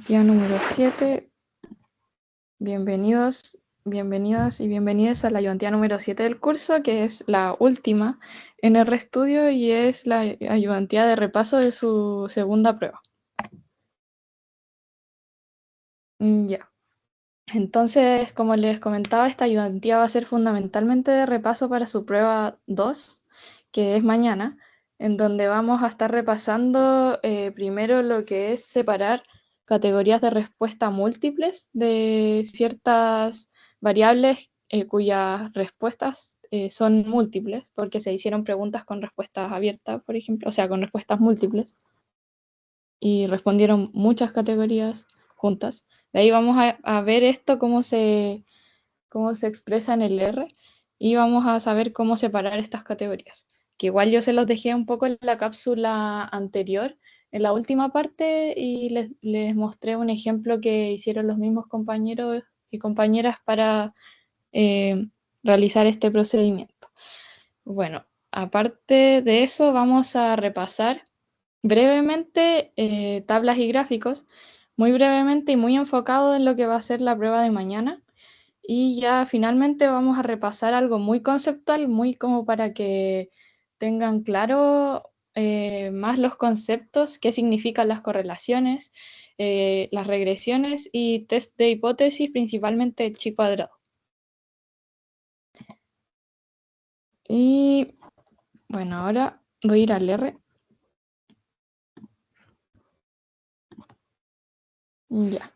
Día número 7. Bienvenidos, bienvenidas y bienvenidas a la ayudantía número 7 del curso, que es la última en el ReStudio y es la ayudantía de repaso de su segunda prueba. Ya. Entonces, como les comentaba, esta ayudantía va a ser fundamentalmente de repaso para su prueba 2, que es mañana, en donde vamos a estar repasando primero lo que es separar categorías de respuesta múltiples de ciertas variables cuyas respuestas son múltiples, porque se hicieron preguntas con respuestas abiertas, por ejemplo, o sea, con respuestas múltiples, y respondieron muchas categorías juntas. De ahí vamos a ver esto, cómo se expresa en el R, y vamos a saber cómo separar estas categorías. Que igual yo se los dejé un poco en la cápsula anterior, en la última parte, y les mostré un ejemplo que hicieron los mismos compañeros y compañeras para realizar este procedimiento. Bueno, aparte de eso, vamos a repasar brevemente tablas y gráficos, muy brevemente y muy enfocado en lo que va a ser la prueba de mañana. Y ya finalmente vamos a repasar algo muy conceptual, muy como para que tengan claro más los conceptos, qué significan las correlaciones, las regresiones y test de hipótesis, principalmente el chi cuadrado. Y bueno, ahora voy a ir al R. Ya.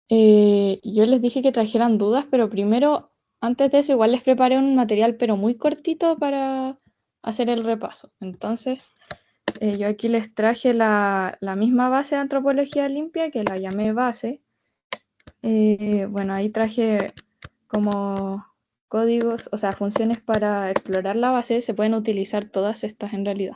Yo les dije que trajeran dudas, pero primero, antes de eso, igual les preparé un material, pero muy cortito para hacer el repaso. Entonces, yo aquí les traje la misma base de antropología limpia, que la llamé base. Bueno, ahí traje como códigos, o sea, funciones para explorar la base. Se pueden utilizar todas estas en realidad.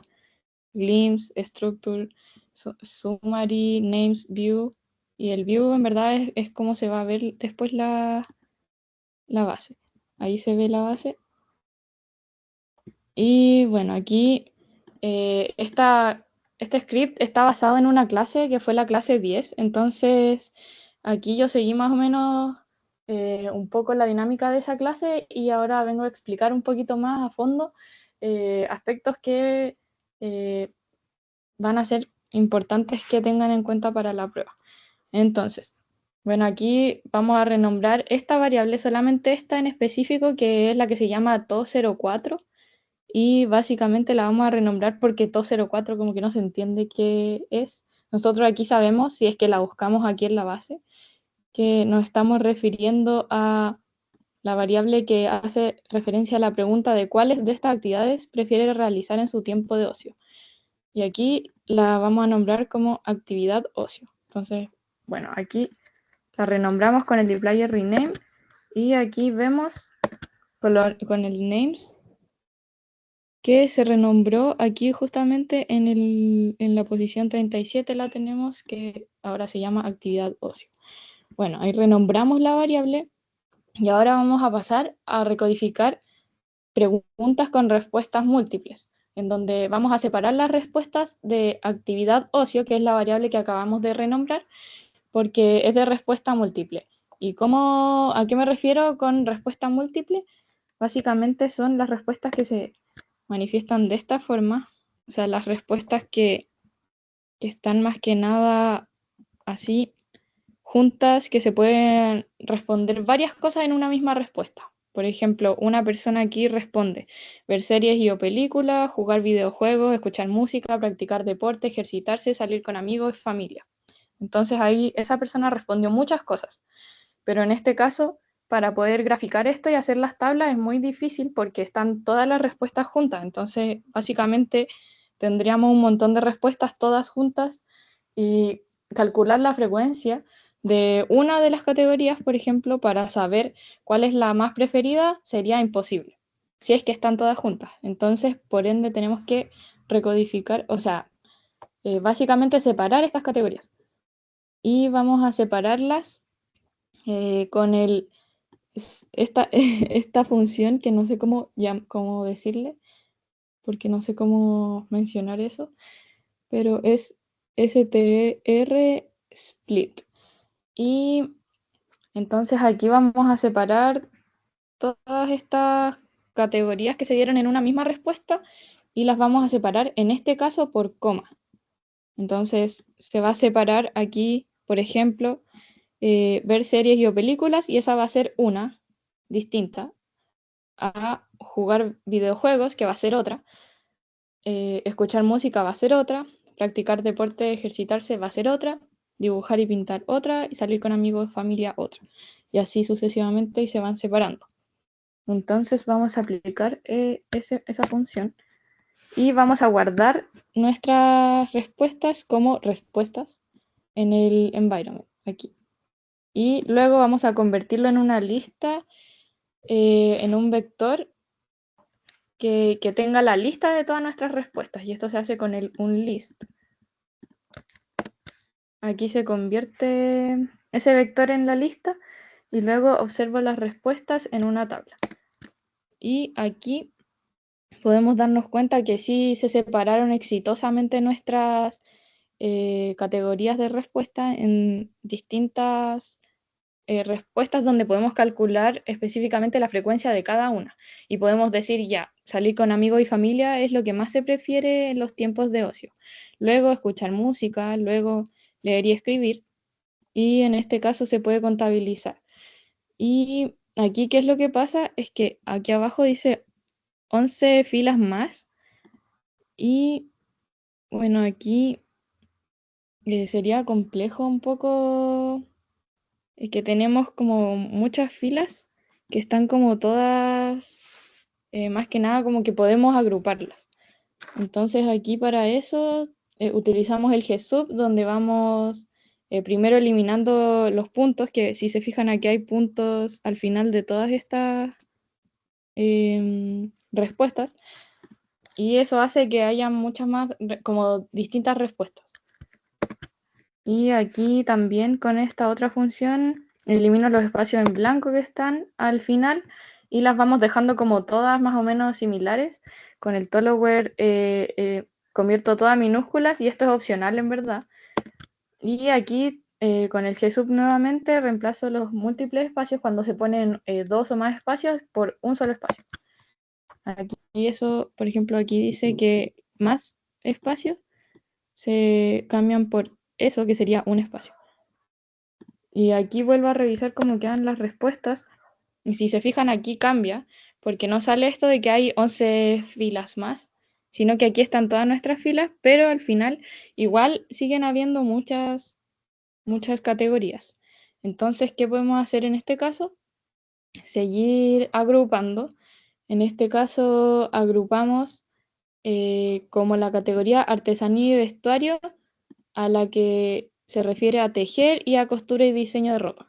Glimpse, Structure, Summary, Names, View. Y el View en verdad es como se va a ver después la base. Ahí se ve la base. Y bueno, aquí este script está basado en una clase que fue la clase 10, entonces aquí yo seguí más o menos un poco la dinámica de esa clase y ahora vengo a explicar un poquito más a fondo aspectos que van a ser importantes que tengan en cuenta para la prueba. Entonces, bueno, aquí vamos a renombrar esta variable, solamente esta en específico, que es la que se llama to04. Y básicamente la vamos a renombrar porque to04 como que no se entiende qué es. Nosotros aquí sabemos, si es que la buscamos aquí en la base, que nos estamos refiriendo a la variable que hace referencia a la pregunta de cuáles de estas actividades prefiere realizar en su tiempo de ocio. Y aquí la vamos a nombrar como actividad ocio. Entonces, bueno, aquí la renombramos con el dplyr rename y aquí vemos con el names que se renombró aquí justamente en la posición 37 la tenemos, que ahora se llama actividad ocio. Bueno, ahí renombramos la variable y ahora vamos a pasar a recodificar preguntas con respuestas múltiples, en donde vamos a separar las respuestas de actividad ocio, que es la variable que acabamos de renombrar, porque es de respuesta múltiple. ¿Y a qué me refiero con respuesta múltiple? Básicamente son las respuestas que se manifiestan de esta forma, o sea, las respuestas que están más que nada así juntas, que se pueden responder varias cosas en una misma respuesta. Por ejemplo, una persona aquí responde ver series y o películas, jugar videojuegos, escuchar música, practicar deporte, ejercitarse, salir con amigos, familia. Entonces ahí esa persona respondió muchas cosas. Pero en este caso, para poder graficar esto y hacer las tablas es muy difícil porque están todas las respuestas juntas. Entonces, básicamente, tendríamos un montón de respuestas todas juntas y calcular la frecuencia de una de las categorías, por ejemplo, para saber cuál es la más preferida, sería imposible, si es que están todas juntas. Entonces, por ende, tenemos que recodificar, o sea, básicamente separar estas categorías. Y vamos a separarlas con esta función que no sé cómo decirle, porque no sé cómo mencionar eso, pero es str split. Y entonces aquí vamos a separar todas estas categorías que se dieron en una misma respuesta y las vamos a separar en este caso por coma. Entonces se va a separar aquí, por ejemplo, ver series y o películas, y esa va a ser una distinta a jugar videojuegos, que va a ser otra, escuchar música va a ser otra, practicar deporte, ejercitarse va a ser otra, dibujar y pintar otra, y salir con amigos, familia otra. Y así sucesivamente y se van separando. Entonces vamos a aplicar esa función y vamos a guardar nuestras respuestas como respuestas en el environment, aquí. Y luego vamos a convertirlo en una lista, en un vector que tenga la lista de todas nuestras respuestas. Y esto se hace con el unList. Aquí se convierte ese vector en la lista y luego observo las respuestas en una tabla. Y aquí podemos darnos cuenta que sí se separaron exitosamente nuestras categorías de respuesta en distintas respuestas donde podemos calcular específicamente la frecuencia de cada una. Y podemos decir ya, salir con amigos y familia es lo que más se prefiere en los tiempos de ocio. Luego escuchar música, luego leer y escribir. Y en este caso se puede contabilizar. Y aquí, ¿qué es lo que pasa? Es que aquí abajo dice 11 filas más. Y bueno, aquí sería complejo un poco, que tenemos como muchas filas que están como todas, más que nada como que podemos agruparlas. Entonces aquí para eso utilizamos el GSUB, donde vamos primero eliminando los puntos, que si se fijan aquí hay puntos al final de todas estas respuestas, y eso hace que haya muchas más, como distintas respuestas. Y aquí también con esta otra función elimino los espacios en blanco que están al final y las vamos dejando como todas más o menos similares. Con el Tolower convierto todas minúsculas y esto es opcional en verdad. Y aquí con el GSUB nuevamente reemplazo los múltiples espacios cuando se ponen dos o más espacios por un solo espacio. Aquí eso, por ejemplo, aquí dice que más espacios se cambian por eso, que sería un espacio. Y aquí vuelvo a revisar cómo quedan las respuestas. Y si se fijan, aquí cambia, porque no sale esto de que hay 11 filas más, sino que aquí están todas nuestras filas, pero al final igual siguen habiendo muchas categorías. Entonces, ¿qué podemos hacer en este caso? Seguir agrupando. En este caso, agrupamos como la categoría artesanía y vestuario, a la que se refiere a tejer y a costura y diseño de ropa.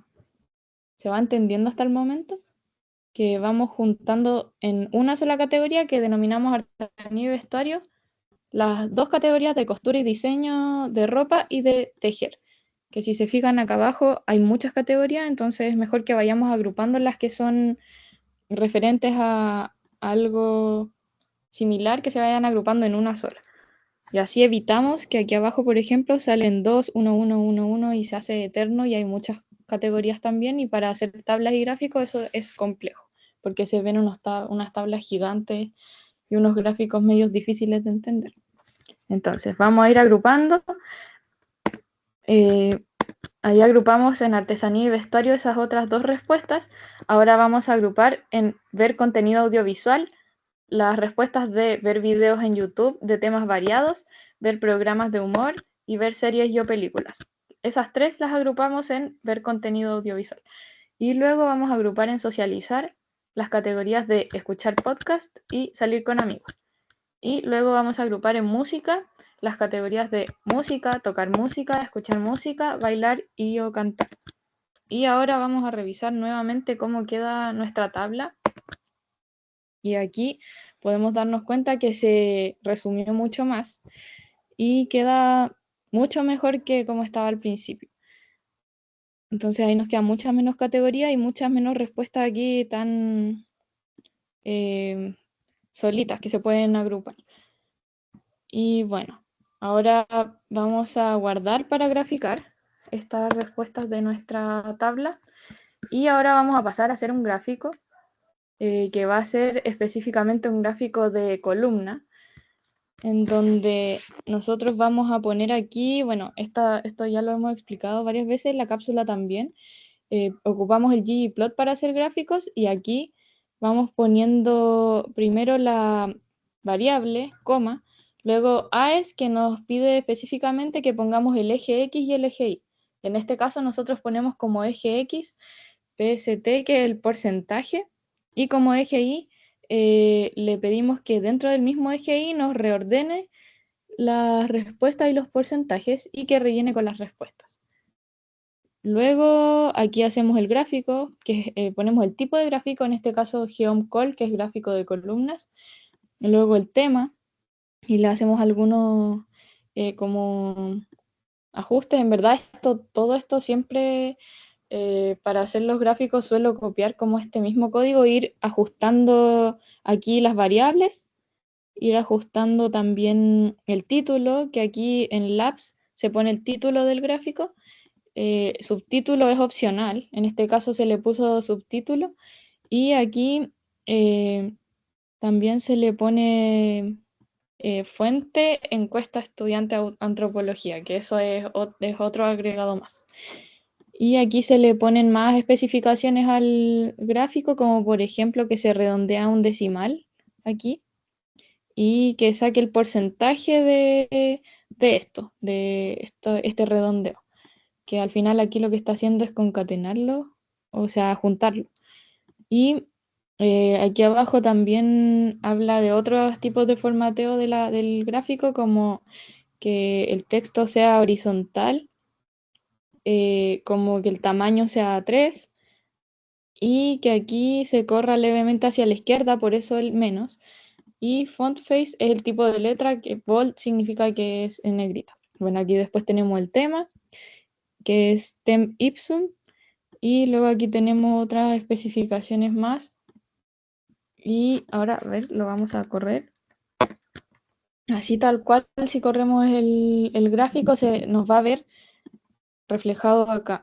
¿Se va entendiendo hasta el momento? Que vamos juntando en una sola categoría que denominamos artesanía y vestuario las dos categorías de costura y diseño de ropa y de tejer. Que si se fijan acá abajo hay muchas categorías, entonces es mejor que vayamos agrupando las que son referentes a algo similar, que se vayan agrupando en una sola. Y así evitamos que aquí abajo, por ejemplo, salen 2, 1, 1, 1, 1 y se hace eterno y hay muchas categorías también, y para hacer tablas y gráficos eso es complejo, porque se ven unas tablas gigantes y unos gráficos medios difíciles de entender. Entonces, vamos a ir agrupando. Ahí agrupamos en artesanía y vestuario esas otras dos respuestas. Ahora vamos a agrupar en ver contenido audiovisual las respuestas de ver videos en YouTube de temas variados, ver programas de humor y ver series y o películas. Esas tres las agrupamos en ver contenido audiovisual. Y luego vamos a agrupar en socializar las categorías de escuchar podcast y salir con amigos. Y luego vamos a agrupar en música las categorías de música, tocar música, escuchar música, bailar y o cantar. Y ahora vamos a revisar nuevamente cómo queda nuestra tabla. Y aquí podemos darnos cuenta que se resumió mucho más y queda mucho mejor que como estaba al principio. Entonces ahí nos quedan muchas menos categorías y muchas menos respuestas aquí tan solitas que se pueden agrupar. Y bueno, Ahora vamos a guardar para graficar estas respuestas de nuestra tabla y ahora vamos a pasar a hacer un gráfico que va a ser específicamente un gráfico de columna, en donde nosotros vamos a poner aquí, bueno, esto ya lo hemos explicado varias veces, la cápsula también. Ocupamos el ggplot para hacer gráficos y aquí vamos poniendo primero la variable, coma, luego AES que nos pide específicamente que pongamos el eje X y el eje Y. En este caso nosotros ponemos como eje X PST, que es el porcentaje, y como eje Y le pedimos que dentro del mismo eje Y nos reordene las respuestas y los porcentajes y que rellene con las respuestas. Luego aquí hacemos el gráfico, que ponemos el tipo de gráfico, en este caso geom_col, que es gráfico de columnas. Luego el tema, y le hacemos algunos como ajustes. En verdad, todo esto siempre para hacer los gráficos suelo copiar como este mismo código, ir ajustando aquí las variables, ir ajustando también el título, que aquí en Labs se pone el título del gráfico. Subtítulo es opcional, en este caso se le puso subtítulo y aquí también se le pone fuente encuesta estudiante antropología, que eso es otro agregado más. Y aquí se le ponen más especificaciones al gráfico, como por ejemplo que se redondea un decimal aquí y que saque el porcentaje de este redondeo, que al final aquí lo que está haciendo es concatenarlo, o sea, juntarlo. Y aquí abajo también habla de otros tipos de formateo del gráfico, como que el texto sea horizontal, como que el tamaño sea 3 y que aquí se corra levemente hacia la izquierda, por eso el menos. Y font face es el tipo de letra, que bold significa que es en negrita. Bueno, aquí después tenemos el tema, que es tem ipsum, y luego aquí tenemos otras especificaciones más. Y ahora, a ver, lo vamos a correr. Así tal cual, si corremos el gráfico, se nos va a ver reflejado acá.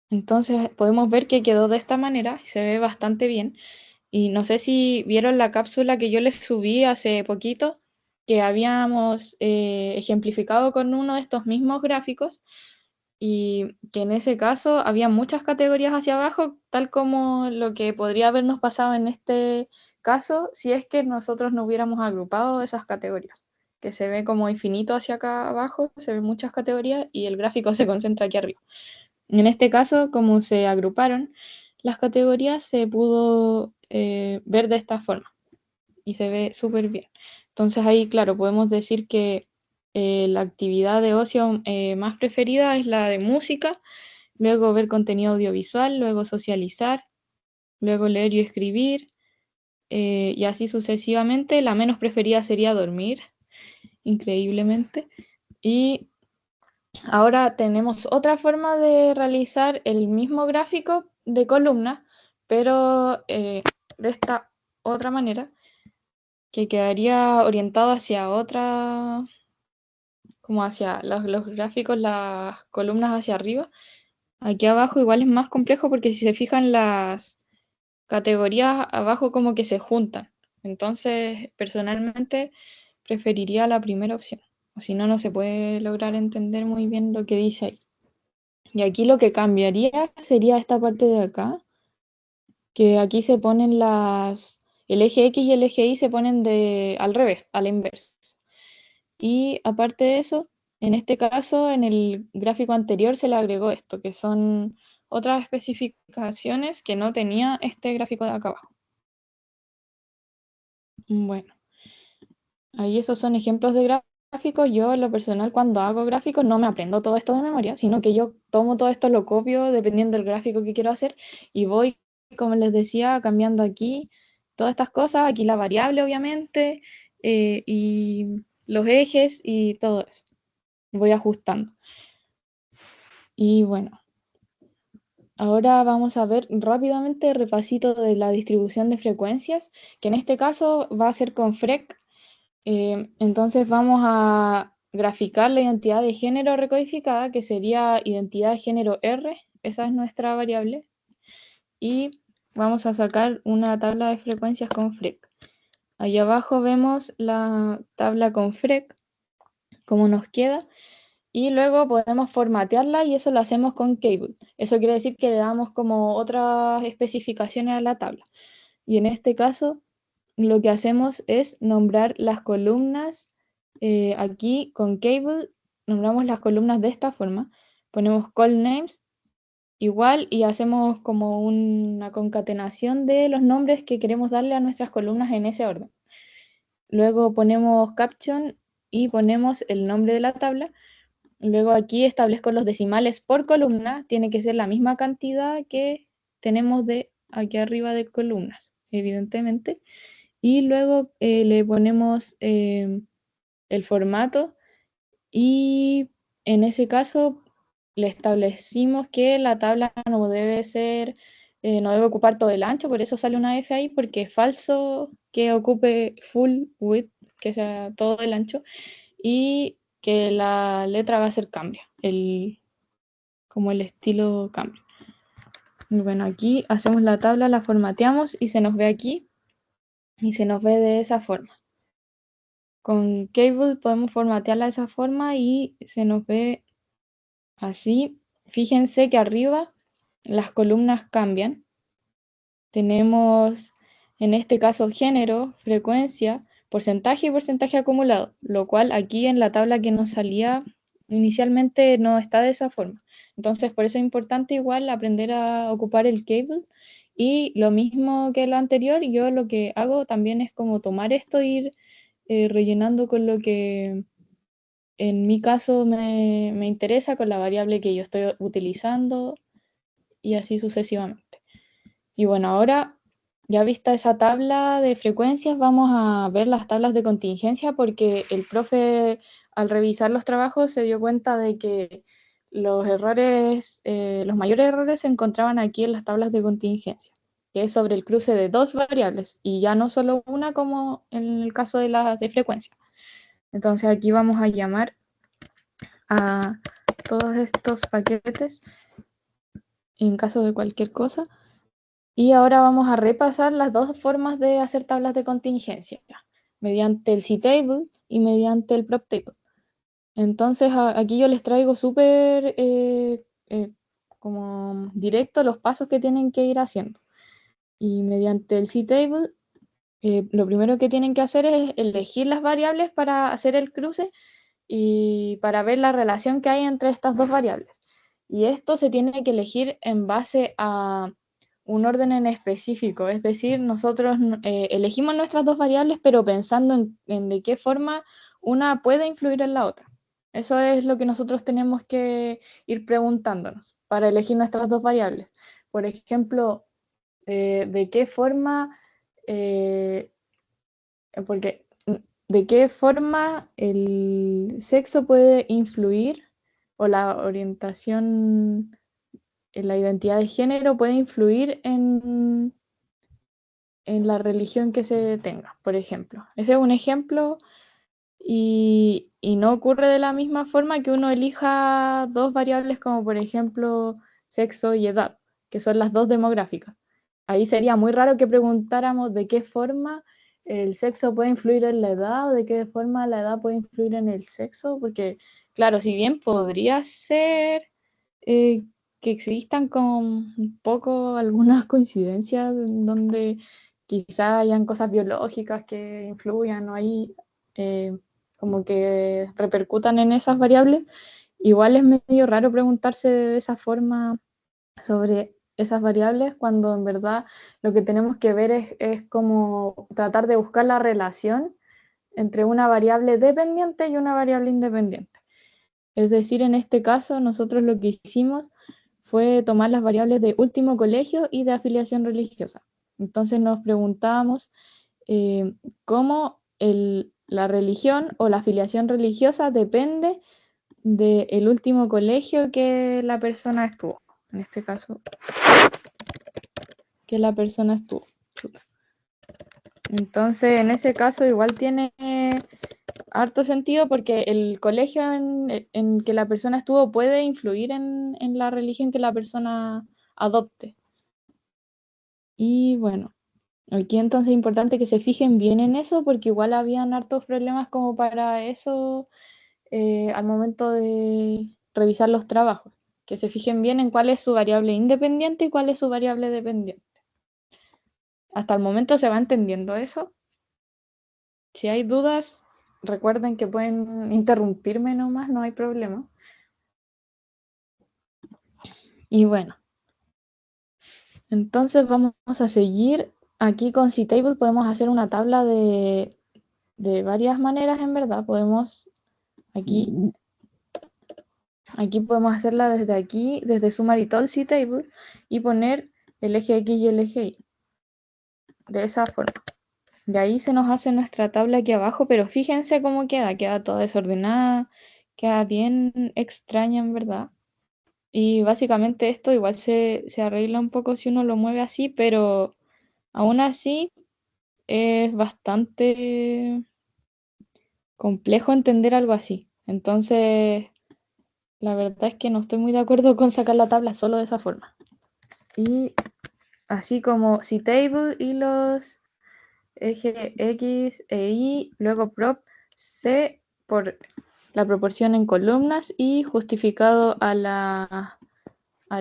Entonces podemos ver que quedó de esta manera, se ve bastante bien. Y no sé si vieron la cápsula que yo les subí hace poquito, que habíamos ejemplificado con uno de estos mismos gráficos, y que en ese caso había muchas categorías hacia abajo, tal como lo que podría habernos pasado en este caso si es que nosotros no hubiéramos agrupado esas categorías, que se ve como infinito hacia acá abajo, se ven muchas categorías y el gráfico se concentra aquí arriba. En este caso, como se agruparon las categorías, se pudo ver de esta forma y se ve súper bien. Entonces ahí, claro, podemos decir que la actividad de ocio más preferida es la de música, luego ver contenido audiovisual, luego socializar, luego leer y escribir, y así sucesivamente. La menos preferida sería dormir, increíblemente. Y ahora tenemos otra forma de realizar el mismo gráfico de columna, pero de esta otra manera, que quedaría orientado hacia otra, como hacia los gráficos, las columnas hacia arriba. Aquí abajo igual es más complejo porque si se fijan las categorías abajo como que se juntan. Entonces, personalmente preferiría la primera opción. O si no, no se puede lograr entender muy bien lo que dice ahí. Y aquí lo que cambiaría sería esta parte de acá, que aquí se ponen el eje X y el eje Y se ponen al revés, a la inversa. Y aparte de eso, en este caso, en el gráfico anterior se le agregó esto, que son otras especificaciones que no tenía este gráfico de acá abajo. Bueno, ahí esos son ejemplos de gráficos. Yo, en lo personal, cuando hago gráficos, no me aprendo todo esto de memoria, sino que yo tomo todo esto, lo copio dependiendo del gráfico que quiero hacer y voy, como les decía, cambiando aquí todas estas cosas, aquí la variable, obviamente, y los ejes y todo eso. Voy ajustando. Y bueno, ahora vamos a ver rápidamente el repasito de la distribución de frecuencias, que en este caso va a ser con FREC. Entonces vamos a graficar la identidad de género recodificada, que sería identidad de género R, esa es nuestra variable, y vamos a sacar una tabla de frecuencias con FREC. Ahí abajo vemos la tabla con FREC, cómo nos queda, y luego podemos formatearla y eso lo hacemos con Cable. Eso quiere decir que le damos como otras especificaciones a la tabla. Y en este caso, lo que hacemos es nombrar las columnas. Aquí con Cable nombramos las columnas de esta forma. Ponemos call names igual y hacemos como una concatenación de los nombres que queremos darle a nuestras columnas en ese orden. Luego ponemos caption y ponemos el nombre de la tabla. Luego aquí establezco los decimales por columna. Tiene que ser la misma cantidad que tenemos de aquí arriba de columnas, evidentemente. Y luego le ponemos el formato y en ese caso le establecimos que la tabla no debe ser, no debe ocupar todo el ancho, por eso sale una F ahí, porque es falso que ocupe full width, que sea todo el ancho, y que la letra va a ser cambia, como el estilo cambia. Y bueno, aquí hacemos la tabla, la formateamos y se nos ve aquí, y se nos ve de esa forma. Con Cable podemos formatearla de esa forma y se nos ve así. Fíjense que arriba las columnas cambian. Tenemos en este caso género, frecuencia, porcentaje y porcentaje acumulado, lo cual aquí en la tabla que nos salía inicialmente no está de esa forma. Entonces por eso es importante igual aprender a ocupar el Cable. Y lo mismo que lo anterior, yo lo que hago también es como tomar esto e ir rellenando con lo que en mi caso me interesa, con la variable que yo estoy utilizando y así sucesivamente. Y bueno, ahora ya vista esa tabla de frecuencias, vamos a ver las tablas de contingencia porque el profe al revisar los trabajos se dio cuenta de que los errores, los mayores errores se encontraban aquí en las tablas de contingencia, que es sobre el cruce de dos variables y ya no solo una como en el caso de las de frecuencia. Entonces aquí vamos a llamar a todos estos paquetes en caso de cualquier cosa. Y ahora vamos a repasar las dos formas de hacer tablas de contingencia, mediante el ctable y mediante el proptable. Entonces aquí yo les traigo súper como directo los pasos que tienen que ir haciendo. Y mediante el ctable, lo primero que tienen que hacer es elegir las variables para hacer el cruce y para ver la relación que hay entre estas dos variables. Y esto se tiene que elegir en base a un orden en específico, es decir, nosotros elegimos nuestras dos variables, pero pensando en de qué forma una puede influir en la otra. Eso es lo que nosotros tenemos que ir preguntándonos para elegir nuestras dos variables. Por ejemplo, de qué forma, porque de qué forma el sexo puede influir o la orientación, la identidad de género puede influir en la religión que se tenga, por ejemplo. Ese es un ejemplo y no ocurre de la misma forma que uno elija dos variables como por ejemplo sexo y edad, que son las dos demográficas. Ahí sería muy raro que preguntáramos de qué forma el sexo puede influir en la edad o de qué forma la edad puede influir en el sexo, porque claro, si bien podría ser eh, que existan con un poco algunas coincidencias en donde quizá hayan cosas biológicas que influyan o ahí como que repercutan en esas variables, igual es medio raro preguntarse de esa forma sobre esas variables cuando en verdad lo que tenemos que ver es como tratar de buscar la relación entre una variable dependiente y una variable independiente. Es decir, en este caso nosotros lo que hicimos fue tomar las variables de último colegio y de afiliación religiosa. Entonces nos preguntábamos cómo la religión o la afiliación religiosa depende del último colegio que la persona estuvo. En este caso, que la persona estuvo. Entonces, en ese caso igual tiene harto sentido porque el colegio en que la persona estuvo puede influir en la religión que la persona adopte. Y bueno, aquí entonces es importante que se fijen bien en eso porque igual habían hartos problemas como para eso al momento de revisar los trabajos. Que se fijen bien en cuál es su variable independiente y cuál es su variable dependiente. Hasta el momento se va entendiendo eso. Si hay dudas, recuerden que pueden interrumpirme nomás, no hay problema. Y bueno, entonces vamos a seguir. Aquí con Ctable podemos hacer una tabla de varias maneras, en verdad. Podemos, aquí podemos hacerla desde aquí, desde Sumaritol Ctable, y poner el eje X y el eje Y. De esa forma. Y ahí se nos hace nuestra tabla aquí abajo, pero fíjense cómo queda toda desordenada, queda bien extraña en verdad. Y básicamente esto igual se arregla un poco si uno lo mueve así, pero aún así es bastante complejo entender algo así. Entonces, la verdad es que no estoy muy de acuerdo con sacar la tabla solo de esa forma. Y así como Ctable y los eje X e Y, luego prop C por la proporción en columnas y justificado a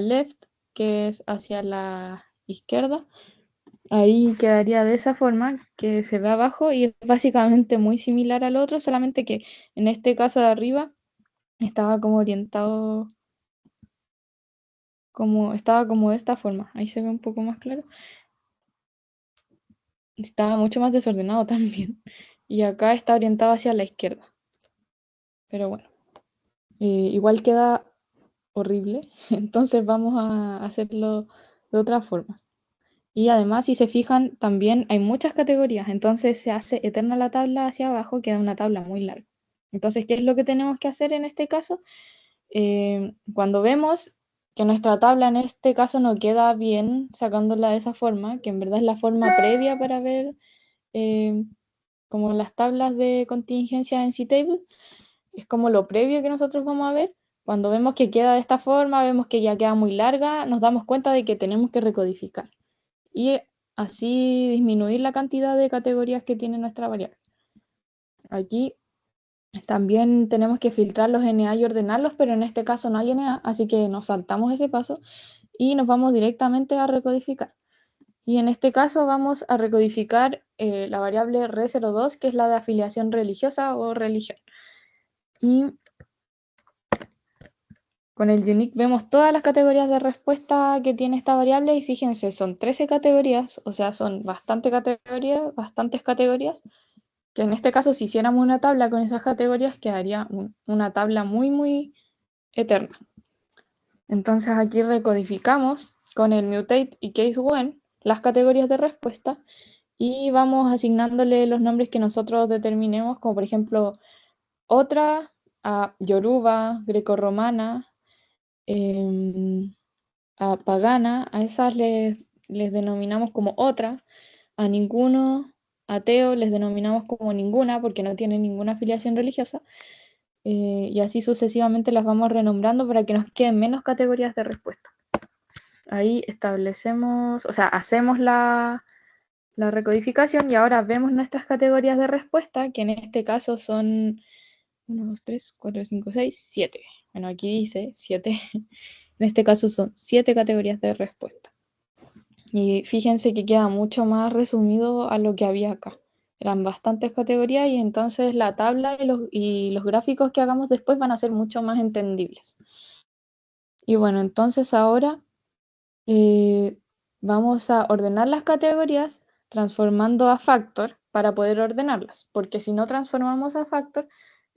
left, que es hacia la izquierda. Ahí quedaría de esa forma, que se ve abajo y es básicamente muy similar al otro, solamente que en este caso de arriba estaba como orientado, estaba como de esta forma. Ahí se ve un poco más claro. Estaba mucho más desordenado también. Y acá está orientado hacia la izquierda. Pero bueno, igual queda horrible, entonces vamos a hacerlo de otras formas. Y además, si se fijan, también hay muchas categorías, entonces se hace eterna la tabla hacia abajo, queda una tabla muy larga. Entonces, ¿qué es lo que tenemos que hacer en este caso? Cuando vemos que nuestra tabla en este caso no queda bien sacándola de esa forma, que en verdad es la forma previa para ver eh, como las tablas de contingencia en Ctable, es como lo previo que nosotros vamos a ver. Cuando vemos que queda de esta forma, vemos que ya queda muy larga, nos damos cuenta de que tenemos que recodificar y así disminuir la cantidad de categorías que tiene nuestra variable. Aquí también tenemos que filtrar los NA y ordenarlos, pero en este caso no hay NA, así que nos saltamos ese paso y nos vamos directamente a recodificar. Y en este caso vamos a recodificar la variable re02, que es la de afiliación religiosa o religión. Y con el unique vemos todas las categorías de respuesta que tiene esta variable y fíjense, son 13 categorías, o sea, son bastantes categorías, que en este caso si hiciéramos una tabla con esas categorías quedaría una tabla muy, muy eterna. Entonces aquí recodificamos con el mutate y case when las categorías de respuesta y vamos asignándole los nombres que nosotros determinemos, como por ejemplo otra a Yoruba, grecorromana, a pagana, a esas les denominamos como otra, a ninguno, ateo, les denominamos como ninguna porque no tienen ninguna afiliación religiosa, y así sucesivamente las vamos renombrando para que nos queden menos categorías de respuesta. Ahí establecemos, o sea, hacemos la recodificación y ahora vemos nuestras categorías de respuesta, que en este caso son 1, 2, 3, 4, 5, 6, 7. Bueno, aquí dice 7. En este caso son 7 categorías de respuesta. Y fíjense que queda mucho más resumido a lo que había acá. Eran bastantes categorías y entonces la tabla y los gráficos que hagamos después van a ser mucho más entendibles. Y bueno, entonces ahora vamos a ordenar las categorías transformando a factor para poder ordenarlas, porque si no transformamos a factor,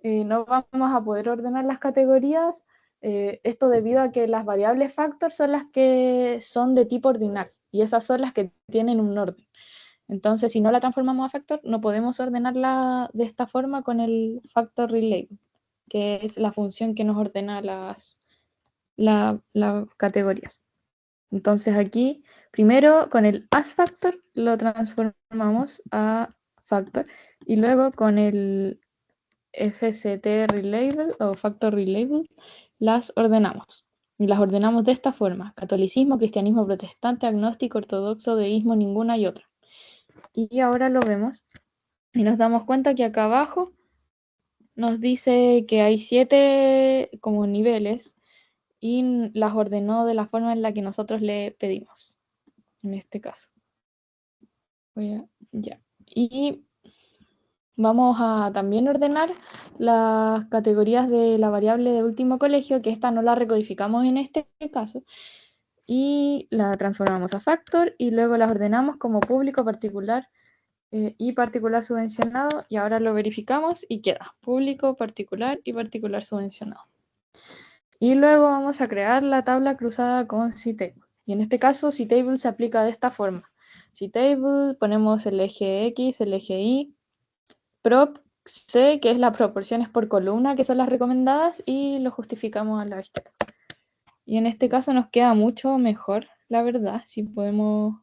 no vamos a poder ordenar las categorías, esto debido a que las variables factor son las que son de tipo ordinal, y esas son las que tienen un orden. Entonces, si no la transformamos a factor, no podemos ordenarla de esta forma con el factor relay, que es la función que nos ordena las categorías. Entonces aquí, primero con el as factor lo transformamos a factor y luego con el FCT relabel o factor relabel, las ordenamos. Y las ordenamos de esta forma: catolicismo, cristianismo protestante, agnóstico, ortodoxo, deísmo, ninguna y otra. Y ahora lo vemos y nos damos cuenta que acá abajo nos dice que hay 7 como niveles y las ordenó de la forma en la que nosotros le pedimos, en este caso. Ya. Y vamos a también ordenar las categorías de la variable de último colegio, que esta no la recodificamos en este caso, y la transformamos a factor y luego las ordenamos como público, particular y particular subvencionado, y ahora lo verificamos y queda público, particular y particular subvencionado. Y luego vamos a crear la tabla cruzada con ctable. Y en este caso ctable se aplica de esta forma. Ctable, ponemos el eje X, el eje Y, prop C, que es las proporciones por columna, que son las recomendadas, y lo justificamos a la izquierda. Y en este caso nos queda mucho mejor, la verdad, si podemos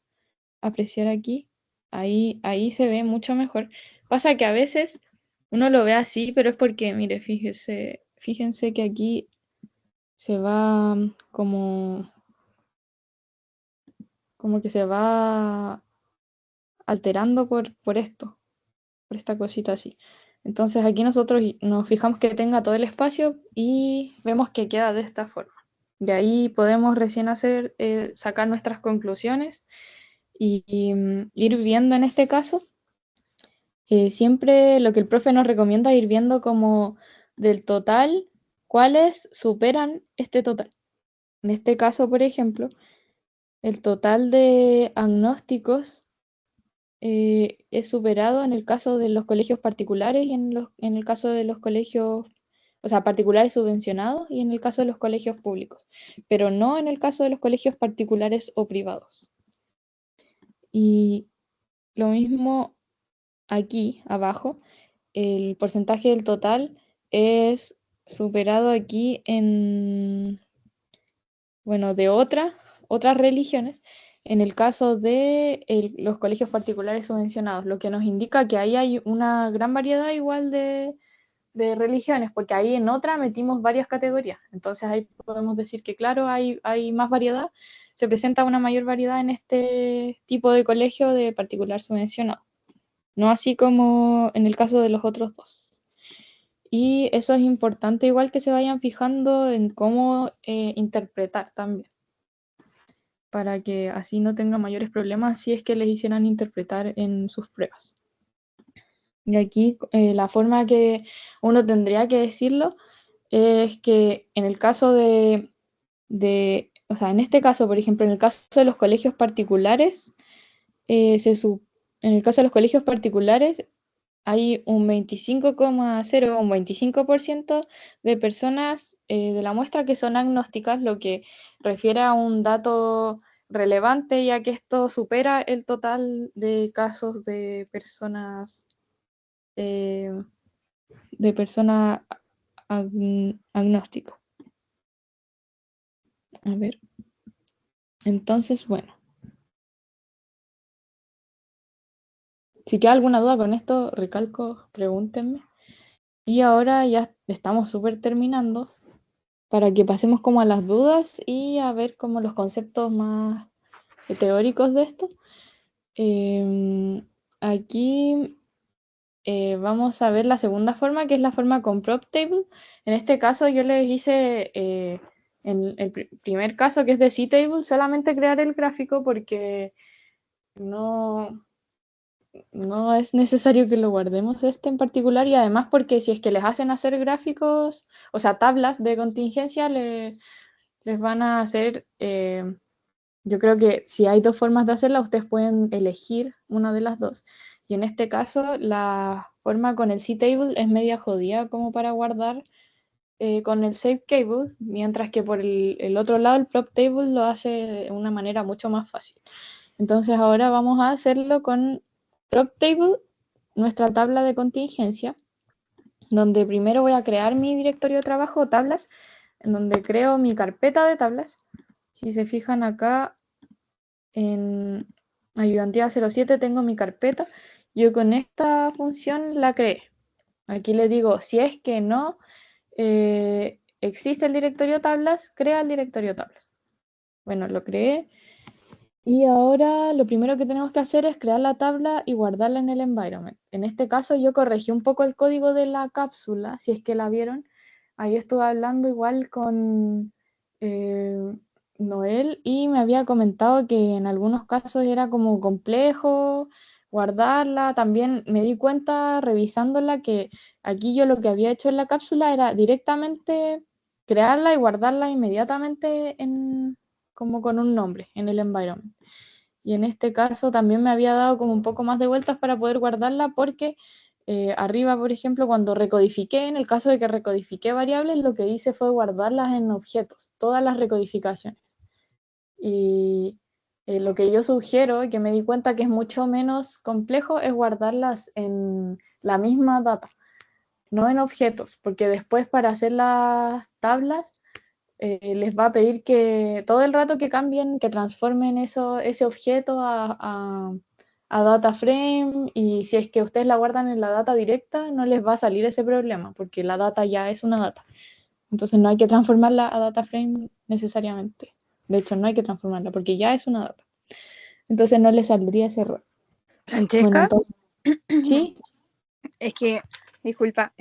apreciar aquí. Ahí se ve mucho mejor. Pasa que a veces uno lo ve así, pero es porque, mire, fíjense que aquí se va como que se va alterando por esto, por esta cosita así. Entonces aquí nosotros nos fijamos que tenga todo el espacio y vemos que queda de esta forma. De ahí podemos recién sacar nuestras conclusiones y ir viendo en este caso. Siempre lo que el profe nos recomienda es ir viendo como del total, cuáles superan este total. En este caso, por ejemplo, el total de agnósticos es superado en el caso de los colegios particulares y en el caso de los colegios, o sea, particulares subvencionados y en el caso de los colegios públicos, pero no en el caso de los colegios particulares o privados. Y lo mismo aquí abajo, el porcentaje del total es superado aquí de otras religiones, en el caso de los colegios particulares subvencionados, lo que nos indica que ahí hay una gran variedad igual de religiones, porque ahí en otra metimos varias categorías. Entonces ahí podemos decir que, claro, hay más variedad, se presenta una mayor variedad en este tipo de colegio de particular subvencionado, no así como en el caso de los otros dos. Y eso es importante igual que se vayan fijando en cómo interpretar también, para que así no tengan mayores problemas si es que les hicieran interpretar en sus pruebas. Y aquí la forma que uno tendría que decirlo es que en el caso o sea, en este caso, por ejemplo, en el caso de los colegios particulares, en el caso de los colegios particulares hay un 25,0, un 25% de personas de la muestra que son agnósticas, lo que refiere a un dato relevante, ya que esto supera el total de casos eh, de personas agnósticas. A ver, entonces, bueno, si queda alguna duda con esto, recalco, pregúntenme. Y ahora ya estamos súper terminando, para que pasemos como a las dudas y a ver como los conceptos más teóricos de esto. Aquí vamos a ver la segunda forma, que es la forma con prop table. En este caso yo les hice, en el primer caso, que es de ctable, solamente crear el gráfico porque no es necesario que lo guardemos este en particular, y además porque si es que les hacen hacer gráficos, o sea, tablas de contingencia, les van a hacer, yo creo que si hay dos formas de hacerla, ustedes pueden elegir una de las dos. Y en este caso, la forma con el ctable es media jodida como para guardar con el save cable, mientras que por el otro lado, el prop table lo hace de una manera mucho más fácil. Entonces ahora vamos a hacerlo con prop table, nuestra tabla de contingencia, donde primero voy a crear mi directorio de trabajo, tablas, en donde creo mi carpeta de tablas. Si se fijan acá en ayudantía 07 tengo mi carpeta. Yo con esta función la creé. Aquí le digo, si es que no existe el directorio tablas, crea el directorio tablas. Bueno, lo creé. Y ahora lo primero que tenemos que hacer es crear la tabla y guardarla en el environment. En este caso yo corregí un poco el código de la cápsula, si es que la vieron. Ahí estuve hablando igual con Noel y me había comentado que en algunos casos era como complejo guardarla. También me di cuenta revisándola que aquí yo lo que había hecho en la cápsula era directamente crearla y guardarla inmediatamente como con un nombre en el environment. Y en este caso también me había dado como un poco más de vueltas para poder guardarla porque arriba, por ejemplo, cuando recodifiqué, en el caso de que recodifiqué variables, lo que hice fue guardarlas en objetos, todas las recodificaciones. Y lo que yo sugiero, y que me di cuenta que es mucho menos complejo, es guardarlas en la misma data, no en objetos, porque después para hacer las tablas les va a pedir que todo el rato que cambien, que transformen ese objeto a data frame, y si es que ustedes la guardan en la data directa, no les va a salir ese problema, porque la data ya es una data. Entonces no hay que transformarla a data frame necesariamente. De hecho, no hay que transformarla porque ya es una data. Entonces no les saldría ese error. Bueno, Francesca, entonces, sí, es que, disculpa,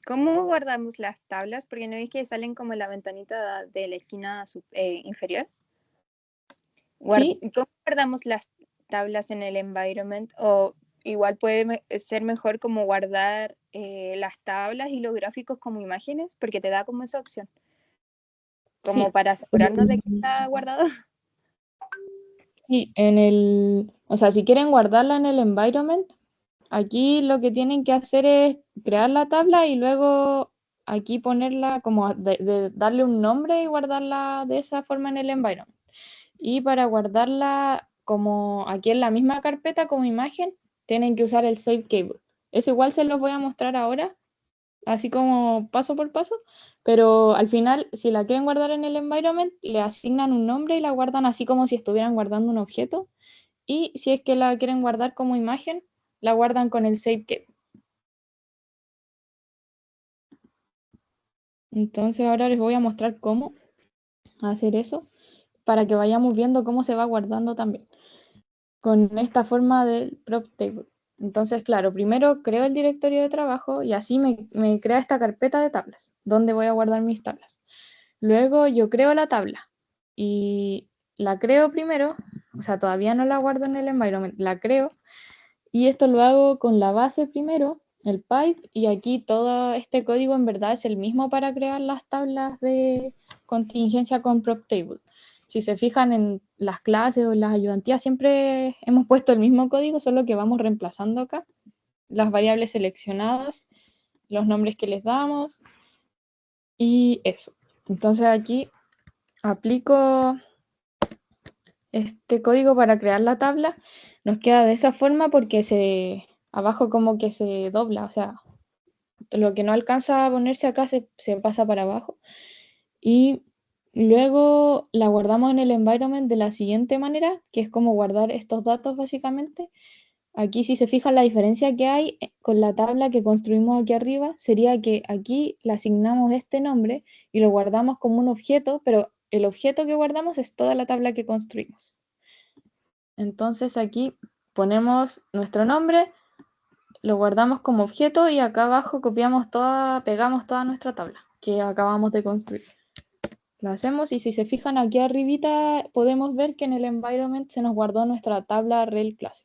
¿cómo guardamos las tablas? Porque no veis que salen como la ventanita de la esquina inferior. sí, ¿Cómo guardamos las tablas en el environment? O igual puede ser mejor como guardar las tablas y los gráficos como imágenes, porque te da como esa opción, como sí. para asegurarnos de que está guardado. Sí, o sea, si quieren guardarla en el environment, aquí lo que tienen que hacer es crear la tabla y luego aquí ponerla como de darle un nombre y guardarla de esa forma en el environment. Y para guardarla como aquí en la misma carpeta como imagen, tienen que usar el Save Cable. Eso igual se los voy a mostrar ahora, así como paso por paso, pero al final, si la quieren guardar en el environment, le asignan un nombre y la guardan así como si estuvieran guardando un objeto. Y si es que la quieren guardar como imagen, la guardan con el Save Cable. Entonces ahora les voy a mostrar cómo hacer eso para que vayamos viendo cómo se va guardando también con esta forma del prop table. Entonces, claro, primero creo el directorio de trabajo y así me crea esta carpeta de tablas, donde voy a guardar mis tablas. Luego yo creo la tabla y la creo primero, o sea, todavía no la guardo en el environment, la creo y esto lo hago con la base primero, el pipe, y aquí todo este código en verdad es el mismo para crear las tablas de contingencia con prop table. Si se fijan en las clases o en las ayudantías, siempre hemos puesto el mismo código, solo que vamos reemplazando acá las variables seleccionadas, los nombres que les damos y eso. Entonces aquí aplico este código para crear la tabla. Nos queda de esa forma porque abajo como que se dobla, o sea, lo que no alcanza a ponerse acá se pasa para abajo. Y luego la guardamos en el environment de la siguiente manera, que es como guardar estos datos básicamente. Aquí si se fijan la diferencia que hay con la tabla que construimos aquí arriba, sería que aquí le asignamos este nombre y lo guardamos como un objeto, pero el objeto que guardamos es toda la tabla que construimos. Entonces aquí ponemos nuestro nombre, lo guardamos como objeto y acá abajo pegamos toda nuestra tabla que acabamos de construir. Lo hacemos y si se fijan aquí arribita podemos ver que en el environment se nos guardó nuestra tabla rel clase,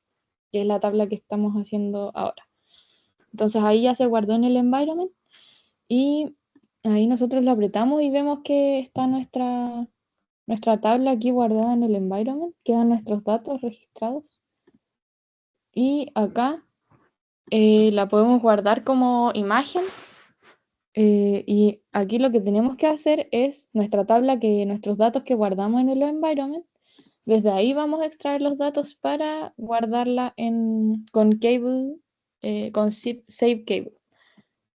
que es la tabla que estamos haciendo ahora. Entonces ahí ya se guardó en el environment y ahí nosotros lo apretamos y vemos que está nuestra tabla aquí guardada en el environment, quedan nuestros datos registrados y acá la podemos guardar como imagen. Y aquí lo que tenemos que hacer es nuestra tabla, nuestros datos que guardamos en el environment, desde ahí vamos a extraer los datos para guardarla con cable, con save cable.